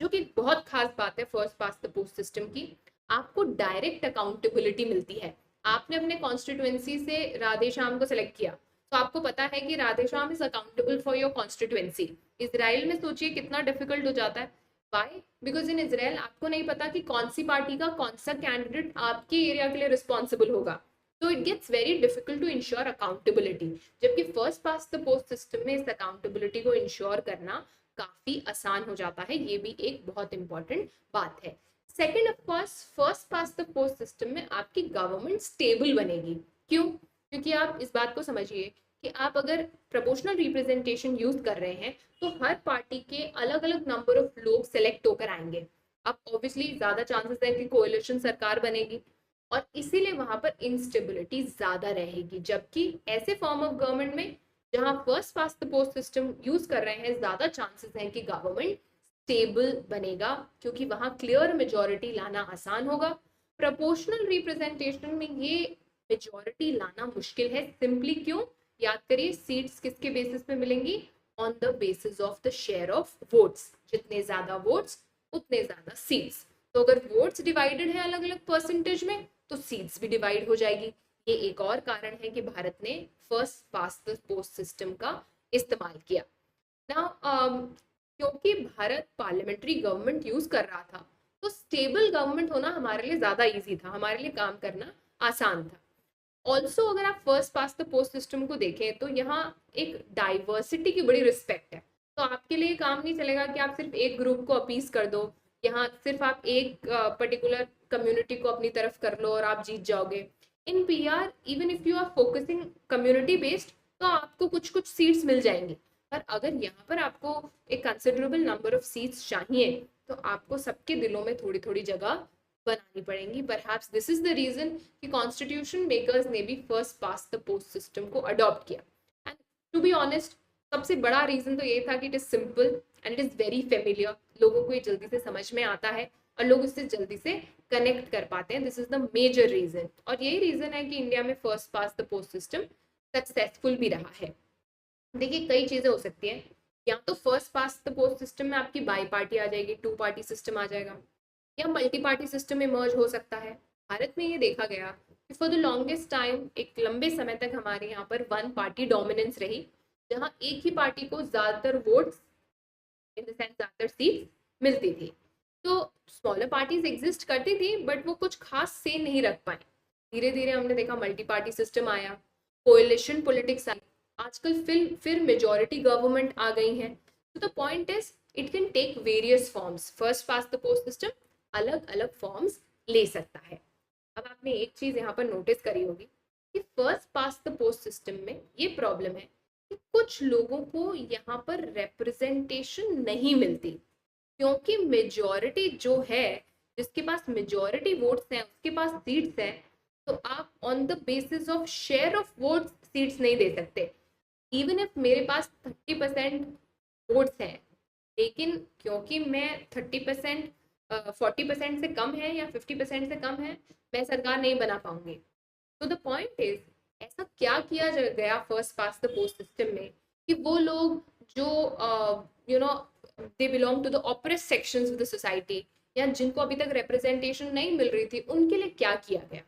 जो कि बहुत खास बात है first past the post system की, आपको डायरेक्ट अकाउंटेबिलिटी मिलती है। आपने अपने कॉन्स्टिट्युएंसी से राधे श्याम को सिलेक्ट किया तो आपको पता है कि Radhe Shyam is accountable for your constituency. Israel में सोचिए कितना डिफिकल्ट हो जाता है। वाई? बिकॉज इन इजराइल आपको नहीं पता कि कौन सी पार्टी का कौन सा कैंडिडेट आपके एरिया के लिए रिस्पॉन्सिबल होगा। तो it gets very difficult to ensure accountability. जबकि first past the post system में इस अकाउंटेबिलिटी को इंश्योर करना काफी आसान हो जाता है। ये भी एक बहुत इंपॉर्टेंट बात है। Second, of course first past the post system में आपकी गवर्नमेंट स्टेबल बनेगी। क्यों? क्योंकि आप इस बात को समझिए कि आप अगर प्रोपोर्शनल रिप्रेजेंटेशन यूज कर रहे हैं तो हर पार्टी के अलग अलग नंबर ऑफ लोग सेलेक्ट होकर आएंगे। अब ऑब्वियसली ज्यादा चांसेस है कि कोएलिशन सरकार बनेगी और इसीलिए वहां पर इंस्टेबिलिटी ज्यादा रहेगी। जबकि ऐसे फॉर्म ऑफ गवर्नमेंट में जहां first past the post system use कर रहे हैं, ज्यादा चांसेस हैं कि गवर्नमेंट स्टेबल बनेगा, क्योंकि वहां क्लियर मेजोरिटी लाना आसान होगा। प्रोपोर्शनल रिप्रेजेंटेशन में ये मेजोरिटी लाना मुश्किल है। सिंपली क्यों? याद करिए, सीट्स किसके बेसिस पे मिलेंगी? On the basis of the share of votes. जितने ज्यादा वोट्स उतने ज्यादा सीट्स। तो अगर वोट्स डिवाइडेड है अलग अलग परसेंटेज में तो सीट्स भी डिवाइड हो जाएगी। ये एक और कारण है कि भारत ने first past the post system का इस्तेमाल किया ना। क्योंकि भारत पार्लियामेंट्री गवर्नमेंट यूज कर रहा था तो स्टेबल गवर्नमेंट होना हमारे लिए ज्यादा इजी था, हमारे लिए काम करना आसान था। ऑल्सो अगर आप first past the post system को देखें तो यहाँ एक डाइवर्सिटी की बड़ी रिस्पेक्ट है। तो आपके लिए काम नहीं चलेगा कि आप सिर्फ एक ग्रुप को अपीज कर दो, यहाँ सिर्फ आप एक पर्टिकुलर कम्युनिटी को अपनी तरफ कर लो और आप जीत जाओगे। In PR even if you are focusing community based तो आपको कुछ कुछ सीट्स मिल जाएंगी। पर अगर यहाँ पर आपको एक कंसिडरेबल नंबर ऑफ सीट्स चाहिए तो आपको सबके दिलों में थोड़ी थोड़ी जगह बनानी पड़ेंगी। Perhaps this is the reason कि कॉन्स्टिट्यूशन मेकर्स ने भी first past the post system को अडॉप्ट किया। एंड टू बी ऑनेस्ट, सबसे बड़ा रीजन तो ये था कि it is simple and it is very familiar. लोगों को ये जल्दी से समझ में आता है और लोग इससे जल्दी से कनेक्ट कर पाते हैं। This is the major reason. और यही रीजन है कि इंडिया में first past the post system successful भी रहा है। देखिए कई चीजें हो सकती हैं, या तो first past the post system में आपकी बाई पार्टी आ जाएगी, 2 पार्टी सिस्टम आ जाएगा, या मल्टी पार्टी सिस्टम में मर्ज हो सकता है। भारत में ये देखा गया कि फॉर द लॉन्गेस्ट टाइम, एक लंबे समय तक हमारे यहाँ पर 1 पार्टी डोमिनेंस रही, जहाँ एक ही पार्टी को ज्यादातर वोट्स इन द सेंस ज्यादातर सीट्स मिलती थी। तो स्मॉलर पार्टीज एग्जिस्ट करती थी बट वो कुछ खास से नहीं रख पाए। धीरे धीरे हमने देखा मल्टी पार्टी सिस्टम आया, कोएलिशन पॉलिटिक्स आई, आजकल फिर मेजॉरिटी गवर्नमेंट आ गई है। तो the point is it can take various forms. First past the post system अलग अलग फॉर्म्स ले सकता है। अब आपने एक चीज यहाँ पर नोटिस करी होगी कि first past the post system में ये प्रॉब्लम है कि कुछ लोगों को यहाँ पर रिप्रेजेंटेशन नहीं मिलती, क्योंकि मेजॉरिटी जो है, जिसके पास मेजॉरिटी वोट्स हैं उसके पास सीट्स हैं। तो आप on the basis of share of votes seats नहीं दे सकते। इवन इफ मेरे पास 30% वोट्स हैं, लेकिन क्योंकि मैं 30% 40% से कम है या 50% से कम है, मैं सरकार नहीं बना पाऊंगी। तो द पॉइंट इज ऐसा क्या किया गया first past the post system में कि वो लोग जो you know they belong to the oppressed sections of the society, या जिनको अभी तक रिप्रेजेंटेशन नहीं मिल रही थी, उनके लिए क्या किया गया?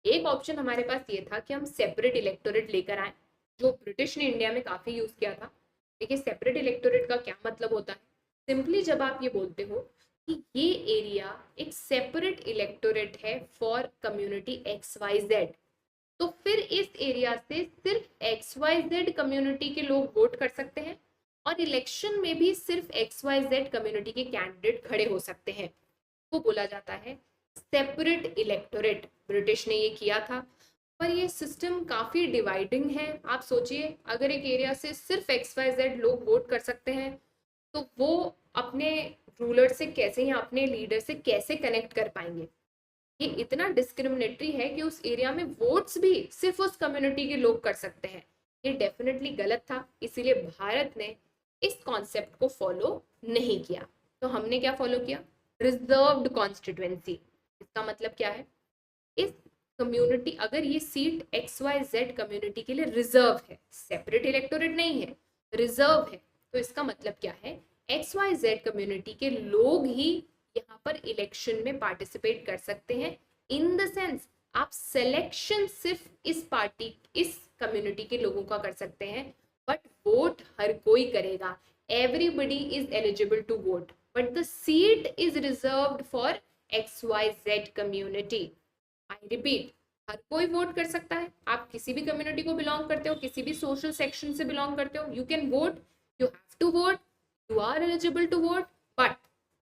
एक ऑप्शन हमारे पास ये था कि हम सेपरेट इलेक्टोरेट लेकर आए, जो ब्रिटिश ने इंडिया में काफी यूज किया था। देखिए सेपरेट इलेक्टोरेट का क्या मतलब होता है? सिंपली जब आप ये बोलते हो कि ये एरिया एक सेपरेट इलेक्टोरेट है for community X Y Z, तो फिर इस एरिया से सिर्फ एक्स वाई जेड कम्युनिटी के लोग वोट कर सकते हैं, और इलेक्शन में भी सिर्फ एक्स वाई जेड कम्युनिटी के कैंडिडेट खड़े हो सकते हैं। को बोला जाता है सेपरेट इलेक्टोरेट। ब्रिटिश ने ये किया था, पर ये सिस्टम काफी डिवाइडिंग है। आप सोचिए, अगर एक एरिया से सिर्फ एक्स वाई जेड लोग वोट कर सकते हैं, तो वो अपने रूलर से कैसे या अपने लीडर से कैसे कनेक्ट कर पाएंगे? ये इतना डिस्क्रिमिनेटरी है कि उस एरिया में वोट्स भी सिर्फ उस कम्युनिटी के लोग कर सकते हैं। ये डेफिनेटली गलत था, इसीलिए भारत ने इस कॉन्सेप्ट को फॉलो नहीं किया। तो हमने क्या फॉलो किया? Reserved constituency. इसका मतलब क्या है? इस कम्युनिटी, अगर ये seat X Y Z community के लिए रिजर्व है, सेपरेट इलेक्टोरेट नहीं है, रिजर्व है, तो इसका मतलब क्या है? एक्स वाई जेड कम्युनिटी के लोग ही यहाँ पर इलेक्शन में पार्टिसिपेट कर सकते हैं। इन द सेंस आप सिलेक्शन सिर्फ इस पार्टी, इस कम्युनिटी के लोगों का कर सकते हैं, बट वोट हर कोई करेगा। Everybody is eligible to vote, but the seat is reserved for X Y Z community. I repeat, हर कोई वोट कर सकता है। आप किसी भी कम्युनिटी को बिलोंग करते हो, किसी भी सोशल सेक्शन से बिलोंग करते हो, you can vote, you have to vote, you are eligible to vote, but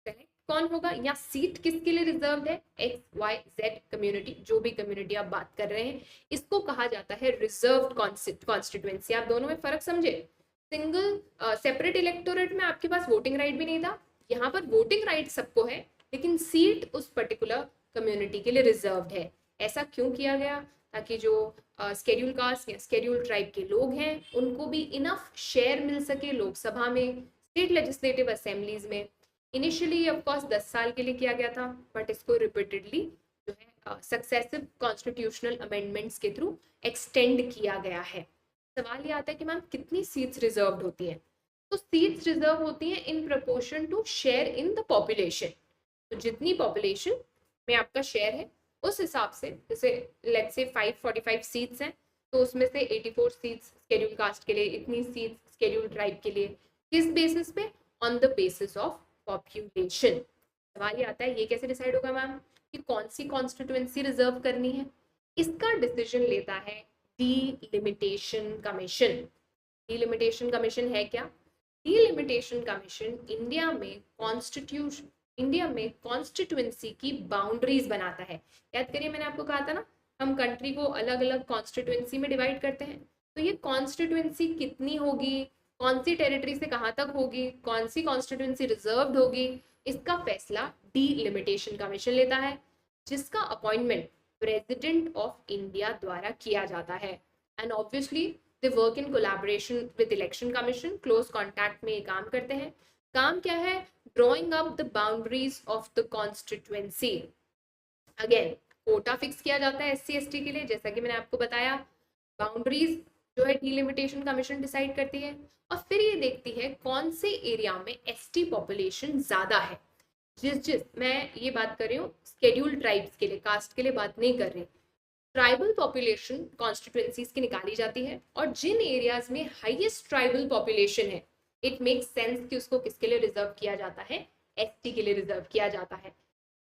select कौन होगा या सीट किसके लिए रिजर्व है? एक्स वाई जेड कम्युनिटी, जो भी कम्युनिटी आप बात कर रहे हैं, इसको कहा जाता है रिजर्व्ड कॉन्स्टिट्यूएंसी। आप दोनों में फर्क समझे? सिंगल सेपरेट इलेक्टोरेट में आपके पास वोटिंग राइट भी नहीं था, यहाँ पर वोटिंग राइट सबको है, लेकिन सीट उस पर्टिकुलर कम्युनिटी के लिए रिजर्व्ड है। ऐसा क्यों किया गया? ताकि जो स्केड्यूल कास्ट या स्केड्यूल ट्राइब के लोग हैं, उनको भी इनफ शेयर मिल सके लोकसभा में, स्टेट लेजिस्लेटिव असेंबलीज में। इनिशियली ऑफ कोर्स 10 साल के लिए किया गया था, बट इसको रिपीटेडली जो है सक्सेसिव कॉन्स्टिट्यूशनल अमेंडमेंट्स के थ्रू एक्सटेंड किया गया है। सवाल ये आता है कि मैम कितनी सीट्स रिजर्व्ड होती हैं? तो सीट्स रिजर्व होती हैं in proportion to share in the population. तो जितनी पॉपुलेशन में आपका शेयर है, उस हिसाब से, जैसे लेट्स से 545 सीट्स हैं, तो उसमें से 84 सीट्स स्केड्यूल कास्ट के लिए, इतनी सीट्स स्केड्यूल ट्राइब के लिए। किस बेसिस पे? On the basis of population. सवाल ये आता है, ये कैसे डिसाइड होगा मैम कि कौन सी कॉन्स्टिट्यूएंसी रिजर्व करनी है? इसका डिसीजन लेता है डीलिमिटेशन कमीशन। डीलिमिटेशन कमीशन है क्या? डीलिमिटेशन कमीशन इंडिया में कॉन्स्टिट्यूएंसी की बाउंड्रीज बनाता है। याद करिए, मैंने आपको कहा था ना, हम कंट्री को अलग अलग कॉन्स्टिट्यूएंसी में डिवाइड करते हैं। तो ये कॉन्स्टिट्यूएंसी कितनी होगी, कौन सी टेरिटरी से कहाँ तक होगी, कौन सी कॉन्स्टिट्यूएंसी रिजर्व्ड होगी, इसका फैसला डीलिमिटेशन कमीशन लेता है, जिसका अपॉइंटमेंट प्रेसिडेंट ऑफ इंडिया द्वारा किया जाता है। And obviously they work in collaboration with election commission, close contact में ये काम करते हैं। काम क्या है? Drawing up the boundaries of the constituency. Again quota fix किया जाता है SC ST के लिए, जैसा कि मैंने आपको बताया। बाउंड्रीज जो है डीलिमिटेशन कमीशन डिसाइड करती है, और फिर ये देखती है कौन से एरिया में ST पॉपुलेशन ज्यादा है। जिस मैं ये बात कर रही हूँ स्केड्यूल ट्राइब्स के लिए, कास्ट के लिए बात नहीं कर रही। ट्राइबल पॉपुलेशन कॉन्स्टिट्यूएंसीज की निकाली जाती है, और जिन एरियाज में हाईएस्ट ट्राइबल पॉपुलेशन है, इट मेक्स सेंस कि उसको किसके लिए रिजर्व किया जाता है? ST के लिए रिजर्व किया जाता है।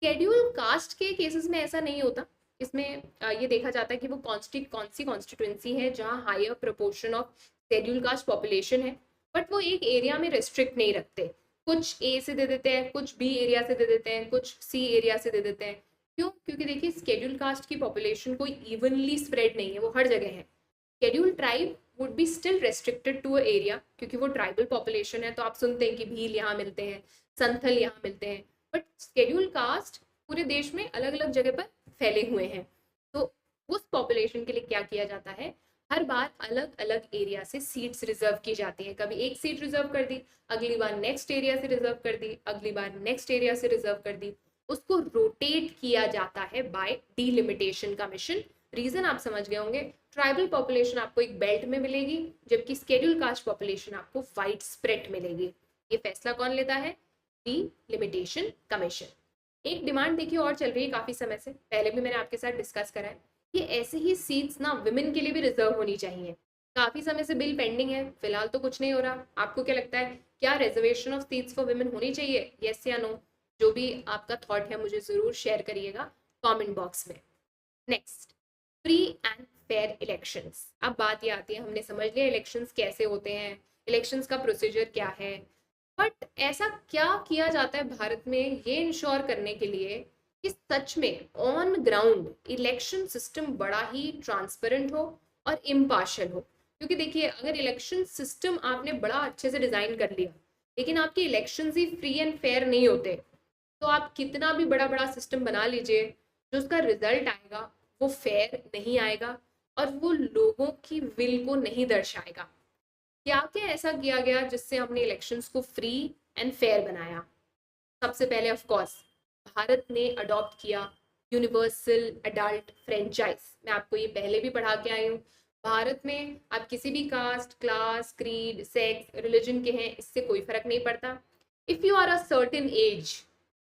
शेड्यूल कास्ट के केसेस में ऐसा नहीं होता। इसमें ये देखा जाता है कि वो कौन सी कॉन्स्टिट्यूएंसी है जहाँ higher proportion of scheduled caste population है, बट वो एक एरिया में रिस्ट्रिक्ट नहीं रखते। कुछ A से दे देते हैं, कुछ B एरिया से दे देते हैं, कुछ C एरिया से दे देते हैं। क्यों? क्योंकि देखिए शेड्यूल कास्ट की पॉपुलेशन कोई इवनली स्प्रेड नहीं है, वो हर जगह है। Schedule tribe would be still restricted to a area, क्योंकि वो ट्राइबल पॉपुलेशन है। तो आप सुनते हैं कि भील यहाँ मिलते हैं, संथल यहाँ मिलते हैं, बट शेड्यूल कास्ट पूरे देश में अलग अलग जगह पर फैले हुए हैं। तो उस पॉपुलेशन के लिए क्या किया जाता है? हर बार अलग अलग एरिया से सीट्स रिजर्व की जाती है। कभी एक सीट रिजर्व कर दी, अगली बार नेक्स्ट एरिया से रिजर्व कर दी, अगली बार नेक्स्ट एरिया से रिजर्व कर दी। उसको रोटेट किया जाता है बाय डीलिमिटेशन कमीशन, रीजन आप समझ गए होंगे, ट्राइबल पॉपुलेशन आपको एक बेल्ट में मिलेगी, जबकि स्केड्यूल कास्ट पॉपुलेशन आपको वाइड स्प्रेड मिलेगी। ये फैसला कौन लेता है? दी लिमिटेशन कमीशन। एक डिमांड देखिए और चल रही है काफी समय से, पहले भी मैंने आपके साथ डिस्कस करा है, ये ऐसे ही सीट्स ना विमेन के लिए भी रिजर्व होनी चाहिए। काफी समय से बिल पेंडिंग है, फिलहाल तो कुछ नहीं हो रहा। आपको क्या लगता है, क्या reservation of seats for women होनी चाहिए, यस या नो? जो भी आपका थॉट है मुझे जरूर शेयर करिएगा कमेंट बॉक्स में। Next, free and fair elections. अब बात ये आती है, हमने समझ लिया इलेक्शंस कैसे होते हैं, इलेक्शंस का प्रोसीजर क्या है, बट ऐसा क्या किया जाता है भारत में ये इंश्योर करने के लिए कि सच में ऑन ग्राउंड इलेक्शन सिस्टम बड़ा ही ट्रांसपेरेंट हो और इम्पार्शियल हो? क्योंकि देखिए, अगर इलेक्शन सिस्टम आपने बड़ा अच्छे से डिजाइन कर लिया लेकिन आपके elections he free and fair नहीं होते, तो आप कितना भी बड़ा बड़ा सिस्टम बना लीजिए, जो उसका रिजल्ट आएगा वो फेयर नहीं आएगा और वो लोगों की विल को नहीं दर्शाएगा। क्या क्या ऐसा किया गया जिससे हमने इलेक्शंस को फ्री एंड फेयर बनाया? सबसे पहले ऑफ कोर्स भारत ने अडॉप्ट किया यूनिवर्सल अडल्ट फ्रेंचाइज। मैं आपको ये पहले भी पढ़ा के आई हूँ। भारत में आप किसी भी caste, class, creed, sex, religion के हैं, इससे कोई फर्क नहीं पड़ता। If you are a certain age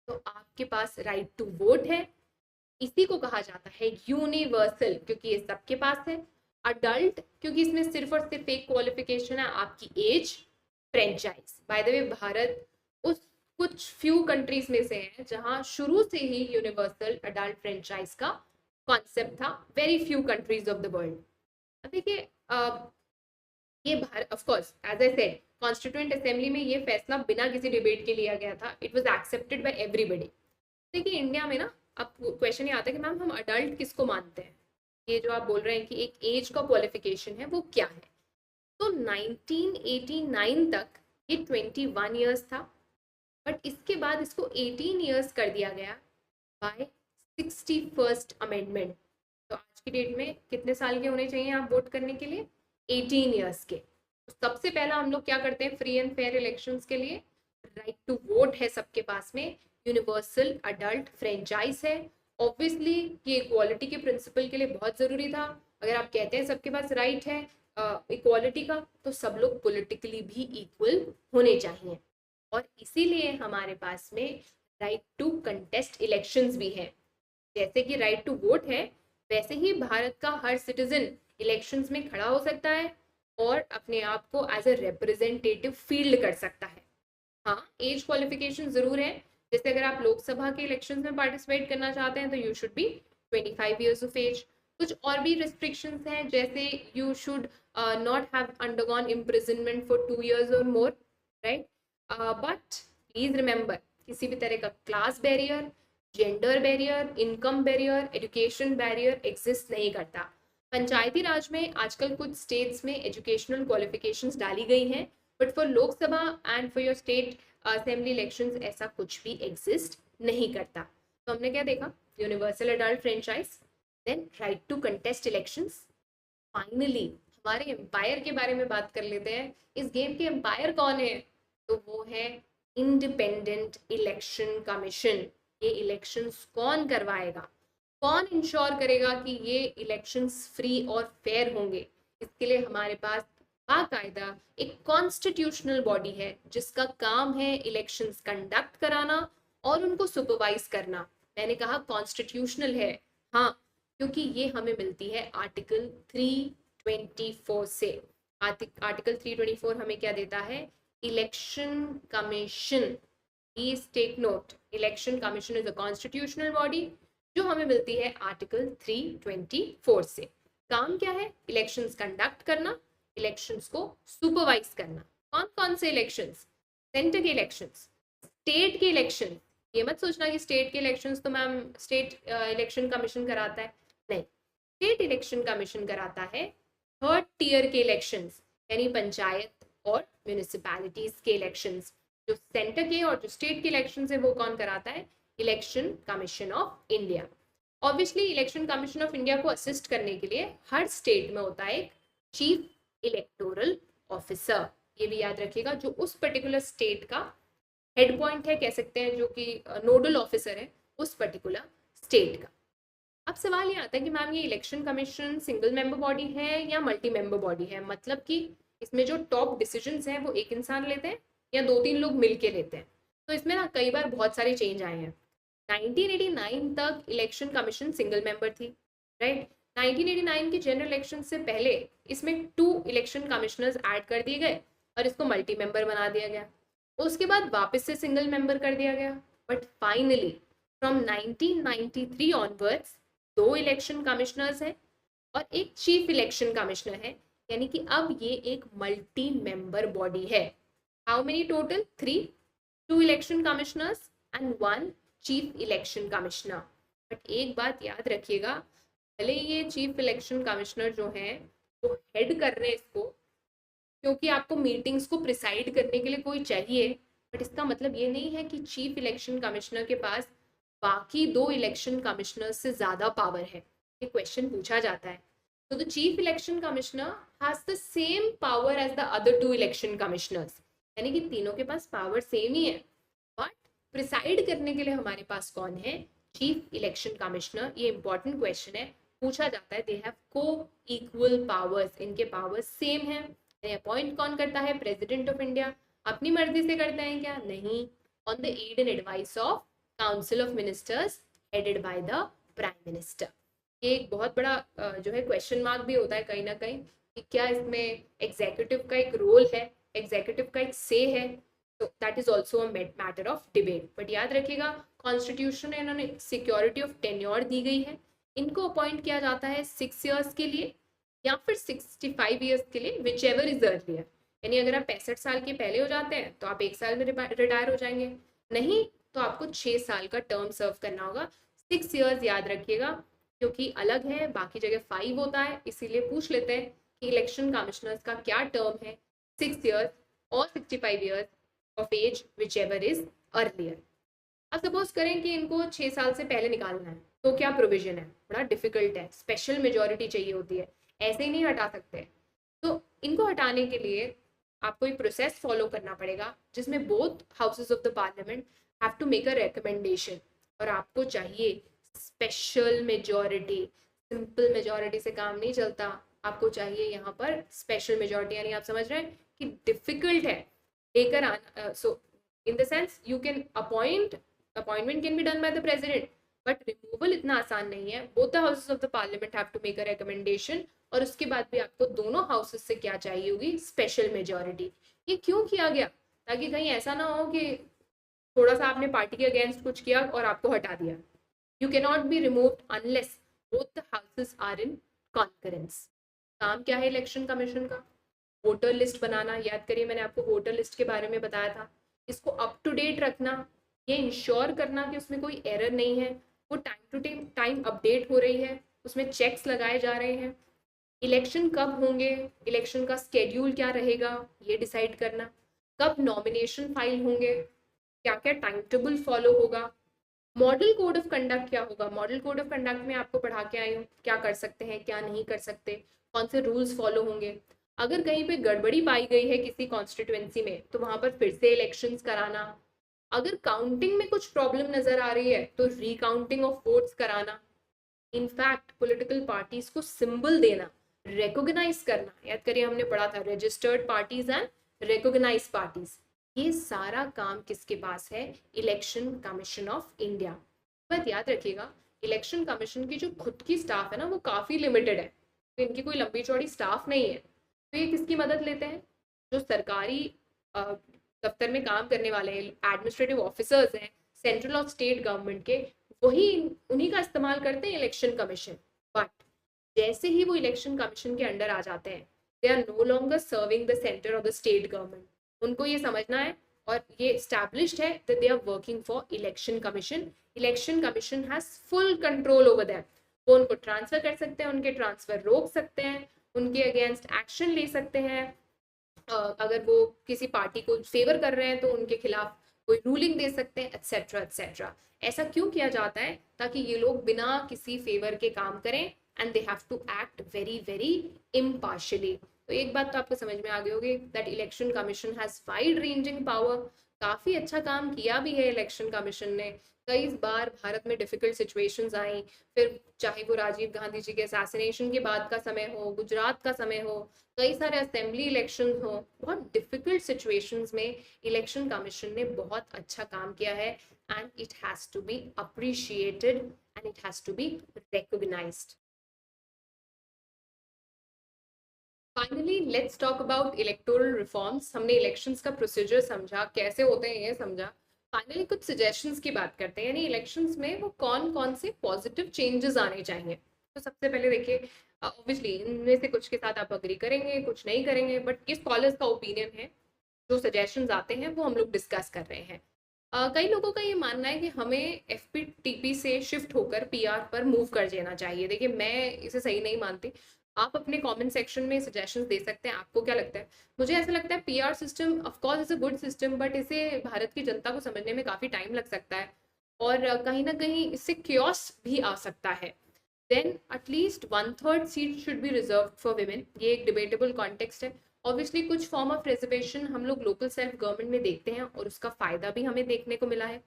तो आपके पास राइट टू वोट है। इसी को कहा जाता है यूनिवर्सल, क्योंकि ये सबके पास है। अडल्ट, क्योंकि इसमें सिर्फ और सिर्फ एक क्वालिफिकेशन है, आपकी age. Franchise, by the way Bharat उस कुछ फ्यू कंट्रीज में से है जहां शुरू से ही यूनिवर्सल अडल्ट फ्रेंचाइज का कॉन्सेप्ट था। Very few countries of the world. अब देखिए, ये Bharat of course as I said constituent assembly में ये फैसला बिना किसी डिबेट के लिया गया था। It was accepted by everybody. देखिए इंडिया में ना, अब क्वेश्चन ये आता है कि मैम हम अडल्ट किसको मानते हैं? ये जो आप बोल रहे हैं कि एक एज का क्वालिफिकेशन है, वो क्या है? तो 1989 तक ये 21 ईयर्स था, बट इसके बाद इसको 18 ईयर्स कर दिया गया बाय 61st अमेंडमेंट। तो आज की डेट में कितने साल के होने चाहिए आप वोट करने के लिए? 18 ईयर्स के। तो सबसे पहला हम लोग क्या करते हैं फ्री एंड फेयर इलेक्शंस के लिए? राइट टू वोट है सबके पास में, यूनिवर्सल अडल्ट फ्रेंचाइज है। ऑब्वियसली ये इक्वालिटी के प्रिंसिपल के लिए बहुत जरूरी था। अगर आप कहते हैं सबके पास राइट है इक्वालिटी का, तो सब लोग पॉलिटिकली भी इक्वल होने चाहिए। और इसीलिए हमारे पास में राइट टू कंटेस्ट इलेक्शंस भी है। जैसे कि राइट टू वोट है, वैसे ही भारत का हर सिटीजन इलेक्शंस में खड़ा हो सकता है और अपने आप को एज अ रिप्रेजेंटेटिव फील्ड कर सकता है। हाँ, एज क्वालिफिकेशन जरूर है। जैसे अगर आप लोकसभा के इलेक्शंस में पार्टिसिपेट करना चाहते हैं तो you should be 25 years of age. कुछ और भी रिस्ट्रिक्शंस हैं, जैसे you should not have undergone imprisonment for 2 years और more, right? But please remember, किसी भी तरह का class barrier, gender barrier, income barrier, education barrier exist नहीं करता। पंचायती राज में आजकल कुछ स्टेट्स में एजुकेशनल क्वालिफिकेशंस डाली गई हैं, but for Lok Sabha and for your state assembly elections ऐसा कुछ भी एग्जिस्ट नहीं करता। तो हमने क्या देखा? Universal adult franchise, then right to contest elections. Finally हमारे एम्पायर के बारे में बात कर लेते हैं। इस गेम के एम्पायर कौन है? तो वो है इंडिपेंडेंट इलेक्शन कमीशन। ये इलेक्शंस कौन करवाएगा, कौन इंश्योर करेगा कि ये इलेक्शंस फ्री और फेयर होंगे? इसके लिए हमारे पास बाकायदा एक कॉन्स्टिट्यूशनल बॉडी है जिसका काम है इलेक्शंस कंडक्ट कराना और उनको सुपरवाइज करना। मैंने कहा कॉन्स्टिट्यूशनल है, हाँ, क्योंकि ये हमें मिलती है आर्टिकल 324 से। आर्टिकल 324 हमें क्या देता है? Election commission. Please take note, election commission is a constitutional body जो हमें मिलती है आर्टिकल 324 से। काम क्या है? इलेक्शंस कंडक्ट करना, इलेक्शंस को सुपरवाइज करना। कौन कौन से इलेक्शंस? सेंटर के इलेक्शंस, स्टेट के इलेक्शन। ये मत सोचना कि स्टेट के इलेक्शंस तो मैम स्टेट इलेक्शन कमीशन कराता है, नहीं। स्टेट इलेक्शन कमीशन कराता है थर्ड टीयर के इलेक्शंस, यानी पंचायत और म्यूनिसिपैलिटीज के इलेक्शंस। जो सेंटर के और जो स्टेट के इलेक्शंस है वो कौन कराता है? Election commission of India. Obviously election commission of India को असिस्ट करने के लिए हर स्टेट में होता है एक चीफ इलेक्टोरल ऑफिसर। ये भी याद रखिएगा, जो उस पर्टिकुलर स्टेट का हेड पॉइंट है, कह सकते हैं, जो कि नोडल ऑफिसर है उस पर्टिकुलर स्टेट का। अब सवाल ये आता है कि मैम ये election commission single member body है या मल्टी मेंबर बॉडी है, मतलब कि इसमें जो टॉप डिसीजंस हैं वो एक इंसान लेते हैं या दो तीन लोग मिलके लेते हैं। तो इसमें ना कई बार बहुत सारे चेंज आए हैं। 1989 तक इलेक्शन कमीशन सिंगल मेंबर थी, राइट। 1989 के जनरल इलेक्शन से पहले इसमें 2 इलेक्शन कमिश्नर्स ऐड कर दिए गए और इसको मल्टी मेंबर बना दिया गया। उसके बाद वापस से सिंगल मेंबर कर दिया गया। But finally from 1993 onwards 2 election commissioners हैं और एक चीफ इलेक्शन कमिश्नर है, यानी कि अब ये एक मल्टी मेंबर बॉडी है। How many total? 3, 2 election commissioners and 1 chief election commissioner. But एक बात याद रखिएगा, भले ये चीफ इलेक्शन कमिश्नर जो है वो हेड कर रहे हैं इसको, क्योंकि आपको मीटिंग्स को प्रिसाइड करने के लिए कोई चाहिए, बट इसका मतलब ये नहीं है कि चीफ इलेक्शन कमिश्नर के पास बाकी 2 इलेक्शन कमिश्नर से ज्यादा पावर है। ये क्वेश्चन पूछा जाता है। तो the chief election commissioner has the same power as the other 2 election commissioners, यानी कि तीनों के पास पावर सेम ही है। बट प्रिसाइड करने के लिए हमारे पास कौन है? Chief election commissioner. ये इंपॉर्टेंट क्वेश्चन है, पूछा जाता है। They have coequal powers, इनके पावर्स सेम है। अपॉइंट कौन करता है? President of India. अपनी मर्जी से करते हैं क्या? नहीं, on the aid and advice of council of ministers headed by the prime minister. ये एक बहुत बड़ा जो है क्वेश्चन मार्क भी होता है कहीं ना कहीं कि क्या इसमें एग्जीक्यूटिव का एक रोल है, एग्जीक्यूटिव का एक से है। तो that is also a matter of debate. But याद रखिएगा, कॉन्स्टिट्यूशन में इन्होंने सिक्योरिटी ऑफ टेन्योर दी गई है। इनको अपॉइंट किया जाता है 6 ईयर्स के लिए या फिर 65 ईयर्स के लिए, विच एवर इज अर्लियर। यानी अगर आप 65 साल के पहले हो जाते हैं तो आप 1 साल में रिटायर हो जाएंगे, नहीं तो आपको 6 साल का टर्म सर्व करना होगा। 6 ईयर्स याद रखिएगा, क्योंकि अलग है, बाकी जगह 5 होता है। इसीलिए पूछ लेते हैं कि इलेक्शन कमिश्नर्स का क्या टर्म है, 6 ईयर्स और 65 years of age, whichever is earlier. अब सपोज करें कि इनको 6 साल से पहले निकालना है, तो क्या प्रोविजन है? बड़ा डिफिकल्ट है, स्पेशल मेजोरिटी चाहिए होती है, ऐसे ही नहीं हटा सकते। तो इनको हटाने के लिए आपको एक प्रोसेस फॉलो करना पड़ेगा, जिसमें both houses of the parliament have to make a recommendation, और आपको चाहिए स्पेशल मेजोरिटी। सिंपल मेजोरिटी से काम नहीं चलता, आपको चाहिए यहाँ पर स्पेशल मेजोरिटी। यानी आप समझ रहे हैं कि डिफिकल्ट है लेकर आना। So in the sense you can appointment can be done by the president, but removal इतना आसान नहीं है। Both the houses of the parliament have to make a recommendation, और उसके बाद भी आपको दोनों हाउसेस से क्या चाहिए होगी? Special majority. ये क्यों किया गया? ताकि कहीं ऐसा ना हो कि थोड़ा सा आपने पार्टी के अगेंस्ट कुछ किया और आपको हटा दिया। You can not be removed unless both the houses are in concurrence. काम क्या है इलेक्शन कमीशन का? वोटर लिस्ट बनाना। याद करिए, मैंने आपको वोटर लिस्ट के बारे में बताया था। इसको अप टू डेट रखना, ये इंश्योर करना कि उसमें कोई एरर नहीं है, वो टाइम टू टाइम अपडेट हो रही है, उसमें चेक्स लगाए जा रहे हैं। इलेक्शन कब होंगे, इलेक्शन का स्केड्यूल क्या रहेगा, ये डिसाइड करना। कब नॉमिनेशन फाइल होंगे, क्या क्या टाइम टेबल फॉलो होगा। मॉडल कोड ऑफ कंडक्ट क्या होगा? मॉडल कोड ऑफ कंडक्ट में आपको पढ़ा के आई हूँ, क्या कर सकते हैं क्या नहीं कर सकते, कौन से रूल्स फॉलो होंगे। अगर कहीं पे गड़बड़ी पाई गई है किसी कॉन्स्टिट्यूएंसी में, तो वहां पर फिर से इलेक्शंस कराना। अगर काउंटिंग में कुछ प्रॉब्लम नजर आ रही है तो रिकाउंटिंग ऑफ वोट्स कराना। इनफैक्ट पॉलिटिकल पार्टीज को सिंबल देना, रिकॉग्नाइज करना। याद करिए, हमने पढ़ा था registered parties and recognise parties. ये सारा काम किसके पास है? Election commission of India. But याद रखिएगा, इलेक्शन कमीशन की जो खुद की स्टाफ है ना, वो काफी लिमिटेड है। तो इनकी कोई लंबी चौड़ी स्टाफ नहीं है। तो ये किसकी मदद लेते हैं? जो सरकारी दफ्तर में काम करने वाले एडमिनिस्ट्रेटिव ऑफिसर्स हैं सेंट्रल और स्टेट गवर्नमेंट के, वही उन्हीं का इस्तेमाल करते हैं इलेक्शन कमीशन। बट जैसे ही वो इलेक्शन कमीशन के अंडर आ जाते हैं, they are no longer serving the centre और द स्टेट गवर्नमेंट। उनको ये समझना है और ये एस्टैब्लिश्ड है that they are working for election commission. Election commission has full control over that. वो उनको ट्रांसफर कर सकते हैं, उनके ट्रांसफर रोक सकते हैं, उनके अगेंस्ट एक्शन ले सकते हैं। अगर वो किसी पार्टी को फेवर कर रहे हैं तो उनके खिलाफ कोई रूलिंग दे सकते हैं, एटसेट्रा एटसेट्रा। ऐसा क्यों किया जाता है? ताकि ये लोग बिना किसी फेवर के काम करें, and they have to act very very impartially. तो एक बात तो आपको समझ में आ गई होगी that election commission has wide ranging power. काफी अच्छा काम किया भी है इलेक्शन कमीशन ने। कई बार भारत में डिफिकल्ट सिचुएशंस आई, फिर चाहे वो राजीव गांधी जी के असैसिनेशन के बाद का समय हो, गुजरात का समय हो, कई सारे असेंबली इलेक्शन हो, बहुत डिफिकल्ट सिचुएशंस में इलेक्शन कमीशन ने बहुत अच्छा काम किया है, and it has to be appreciated and it has to be recognised. Finally let's talk about electoral reforms. हमने इलेक्शंस का प्रोसीजर समझा, कैसे होते हैं ये समझा। फाइनली कुछ सजेशंस की बात करते हैं, यानी इलेक्शंस में वो कौन कौन से पॉजिटिव चेंजेस आने चाहिए। तो सबसे पहले देखिए, ऑब्वियसली इनमें से कुछ के साथ आप अग्री करेंगे, कुछ नहीं करेंगे, बट ये स्कॉलर्स का ओपिनियन है। जो सजेशंस आते हैं वो हम लोग डिस्कस कर रहे हैं। कई लोगों का ये मानना है कि हमें एफपीटीपी से शिफ्ट होकर पीआर पर मूव कर देना चाहिए। देखिए, मैं इसे सही नहीं मानती। आप अपने कमेंट सेक्शन में सजेशंस दे सकते हैं, आपको क्या लगता है। मुझे ऐसा लगता है PR system of course is a good system, but इसे भारत की जनता को समझने में काफी टाइम लग सकता है, और कहीं ना कहीं इससे क्योस भी आ सकता है। Then at least 1/3 seat should be reserve for women. ये एक डिबेटेबल कॉन्टेक्स्ट है। ऑब्वियसली कुछ फॉर्म ऑफ रिजर्वेशन हम लोग लोकल सेल्फ गवर्नमेंट में देखते हैं, और उसका फायदा भी हमें देखने को मिला है।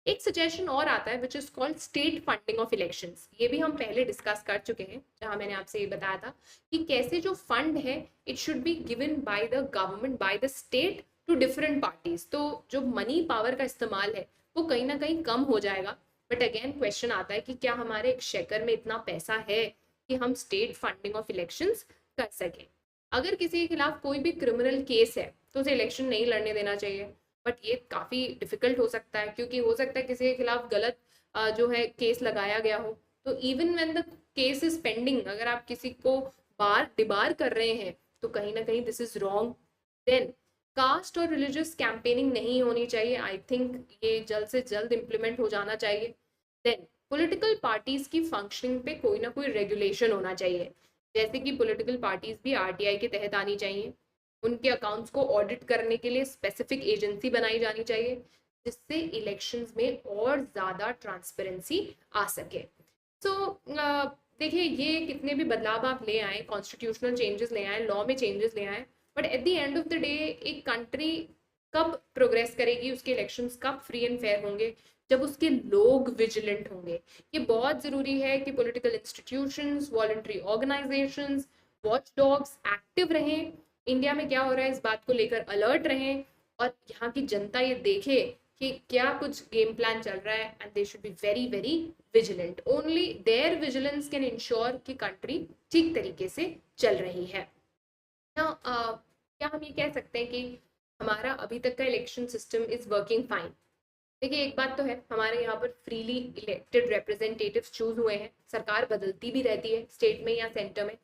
एक सजेशन और आता है which is called state funding of elections. ये भी हम पहले डिस्कस कर चुके हैं, जहां मैंने आपसे ये बताया था कि कैसे जो फंड है it should be given by the government, by the state to different parties. तो जो मनी पावर का इस्तेमाल है वो कहीं ना कहीं कम हो जाएगा। बट अगेन क्वेश्चन आता है कि क्या हमारे एक शेकर में इतना पैसा है कि हम स्टेट फंडिंग ऑफ इलेक्शंस कर सकें। अगर किसी के खिलाफ कोई भी क्रिमिनल केस है तो उसे इलेक्शन नहीं लड़ने देना चाहिए। बट ये काफ़ी डिफिकल्ट हो सकता है, क्योंकि हो सकता है किसी के खिलाफ गलत जो है केस लगाया गया हो। तो even when the case is pending, अगर आप किसी को बार डिबार कर रहे हैं तो कहीं ना कहीं this is wrong. Then caste और रिलीजियस कैंपेनिंग नहीं होनी चाहिए। आई थिंक ये जल्द से जल्द इम्प्लीमेंट हो जाना चाहिए। देन पॉलिटिकल पार्टीज की फंक्शनिंग पे कोई ना कोई रेगुलेशन होना चाहिए, जैसे कि पॉलिटिकल पार्टीज भी आरटीआई के तहत आनी चाहिए। उनके अकाउंट्स को ऑडिट करने के लिए स्पेसिफिक एजेंसी बनाई जानी चाहिए, जिससे इलेक्शंस में और ज़्यादा ट्रांसपेरेंसी आ सके। सो देखिए, ये कितने भी बदलाव आप ले आए, कॉन्स्टिट्यूशनल चेंजेस ले आए, लॉ में चेंजेस ले आए, but at the end of the day एक कंट्री कब प्रोग्रेस करेगी, उसके इलेक्शंस कब फ्री एंड फेयर होंगे, जब उसके लोग विजिलेंट होंगे। ये बहुत ज़रूरी है कि political institutions, voluntary organisations, watch dogs active रहें, इंडिया में क्या हो रहा है इस बात को लेकर अलर्ट रहें, और यहाँ की जनता ये देखे कि क्या कुछ गेम प्लान चल रहा है, and they should be very very vigilant. Only their vigilance can ensure कि कंट्री ठीक तरीके से चल रही है। ना क्या हम ये कह सकते हैं कि हमारा अभी तक का election system is working fine. देखिए, एक बात तो है, हमारे यहाँ पर फ्रीली इलेक्टेड रिप्रेजेंटेटिव्स चूज हुए हैं। सरकार बदलती भी रहती है स्टेट में या सेंटर में,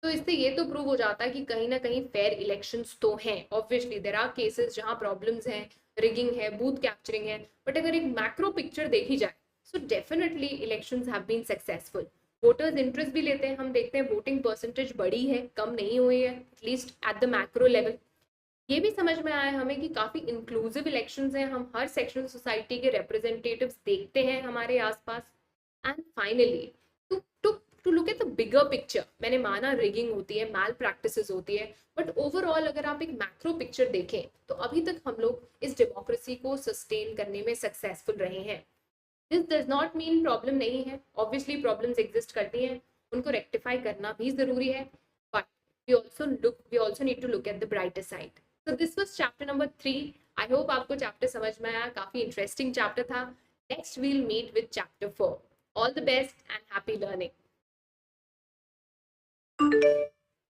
तो इससे ये तो प्रूव हो जाता है कि कहीं ना कहीं फेयर इलेक्शंस तो हैं। ऑब्वियसली देयर आर केसेस जहाँ प्रॉब्लम्स हैं, रिगिंग है, बूथ कैप्चरिंग है, बट अगर एक मैक्रो पिक्चर देखी जाए so definitely elections have been successful. Voters interest भी लेते हैं, हम देखते हैं वोटिंग परसेंटेज बढ़ी है, कम नहीं हुई है, at least at the macro level. ये भी समझ में आया हमें कि काफी इंक्लूसिव इलेक्शंस हैं, हम हर सेक्शन सोसाइटी के रिप्रेजेंटेटिव्स देखते हैं हमारे आसपास। And finally to to to look at the bigger picture, मैंने माना रिगिंग होती है, मैल प्रैक्टिसेस होती है, बट ओवरऑल अगर आप एक मैक्रो पिक्चर देखें तो अभी तक हम लोग इस डेमोक्रेसी को सस्टेन करने में सक्सेसफुल रहे हैं। This does not mean problem नहीं है, ऑब्वियसली प्रॉब्लम्स एग्जिस्ट करती हैं, उनको रेक्टिफाई करना भी जरूरी है, but we also need to look at the brighter side. So this was chapter number 3. I hope आपको chapter समझ में आया, काफी interesting chapter था। Next we'll meet with chapter 4. All the best and happy learning.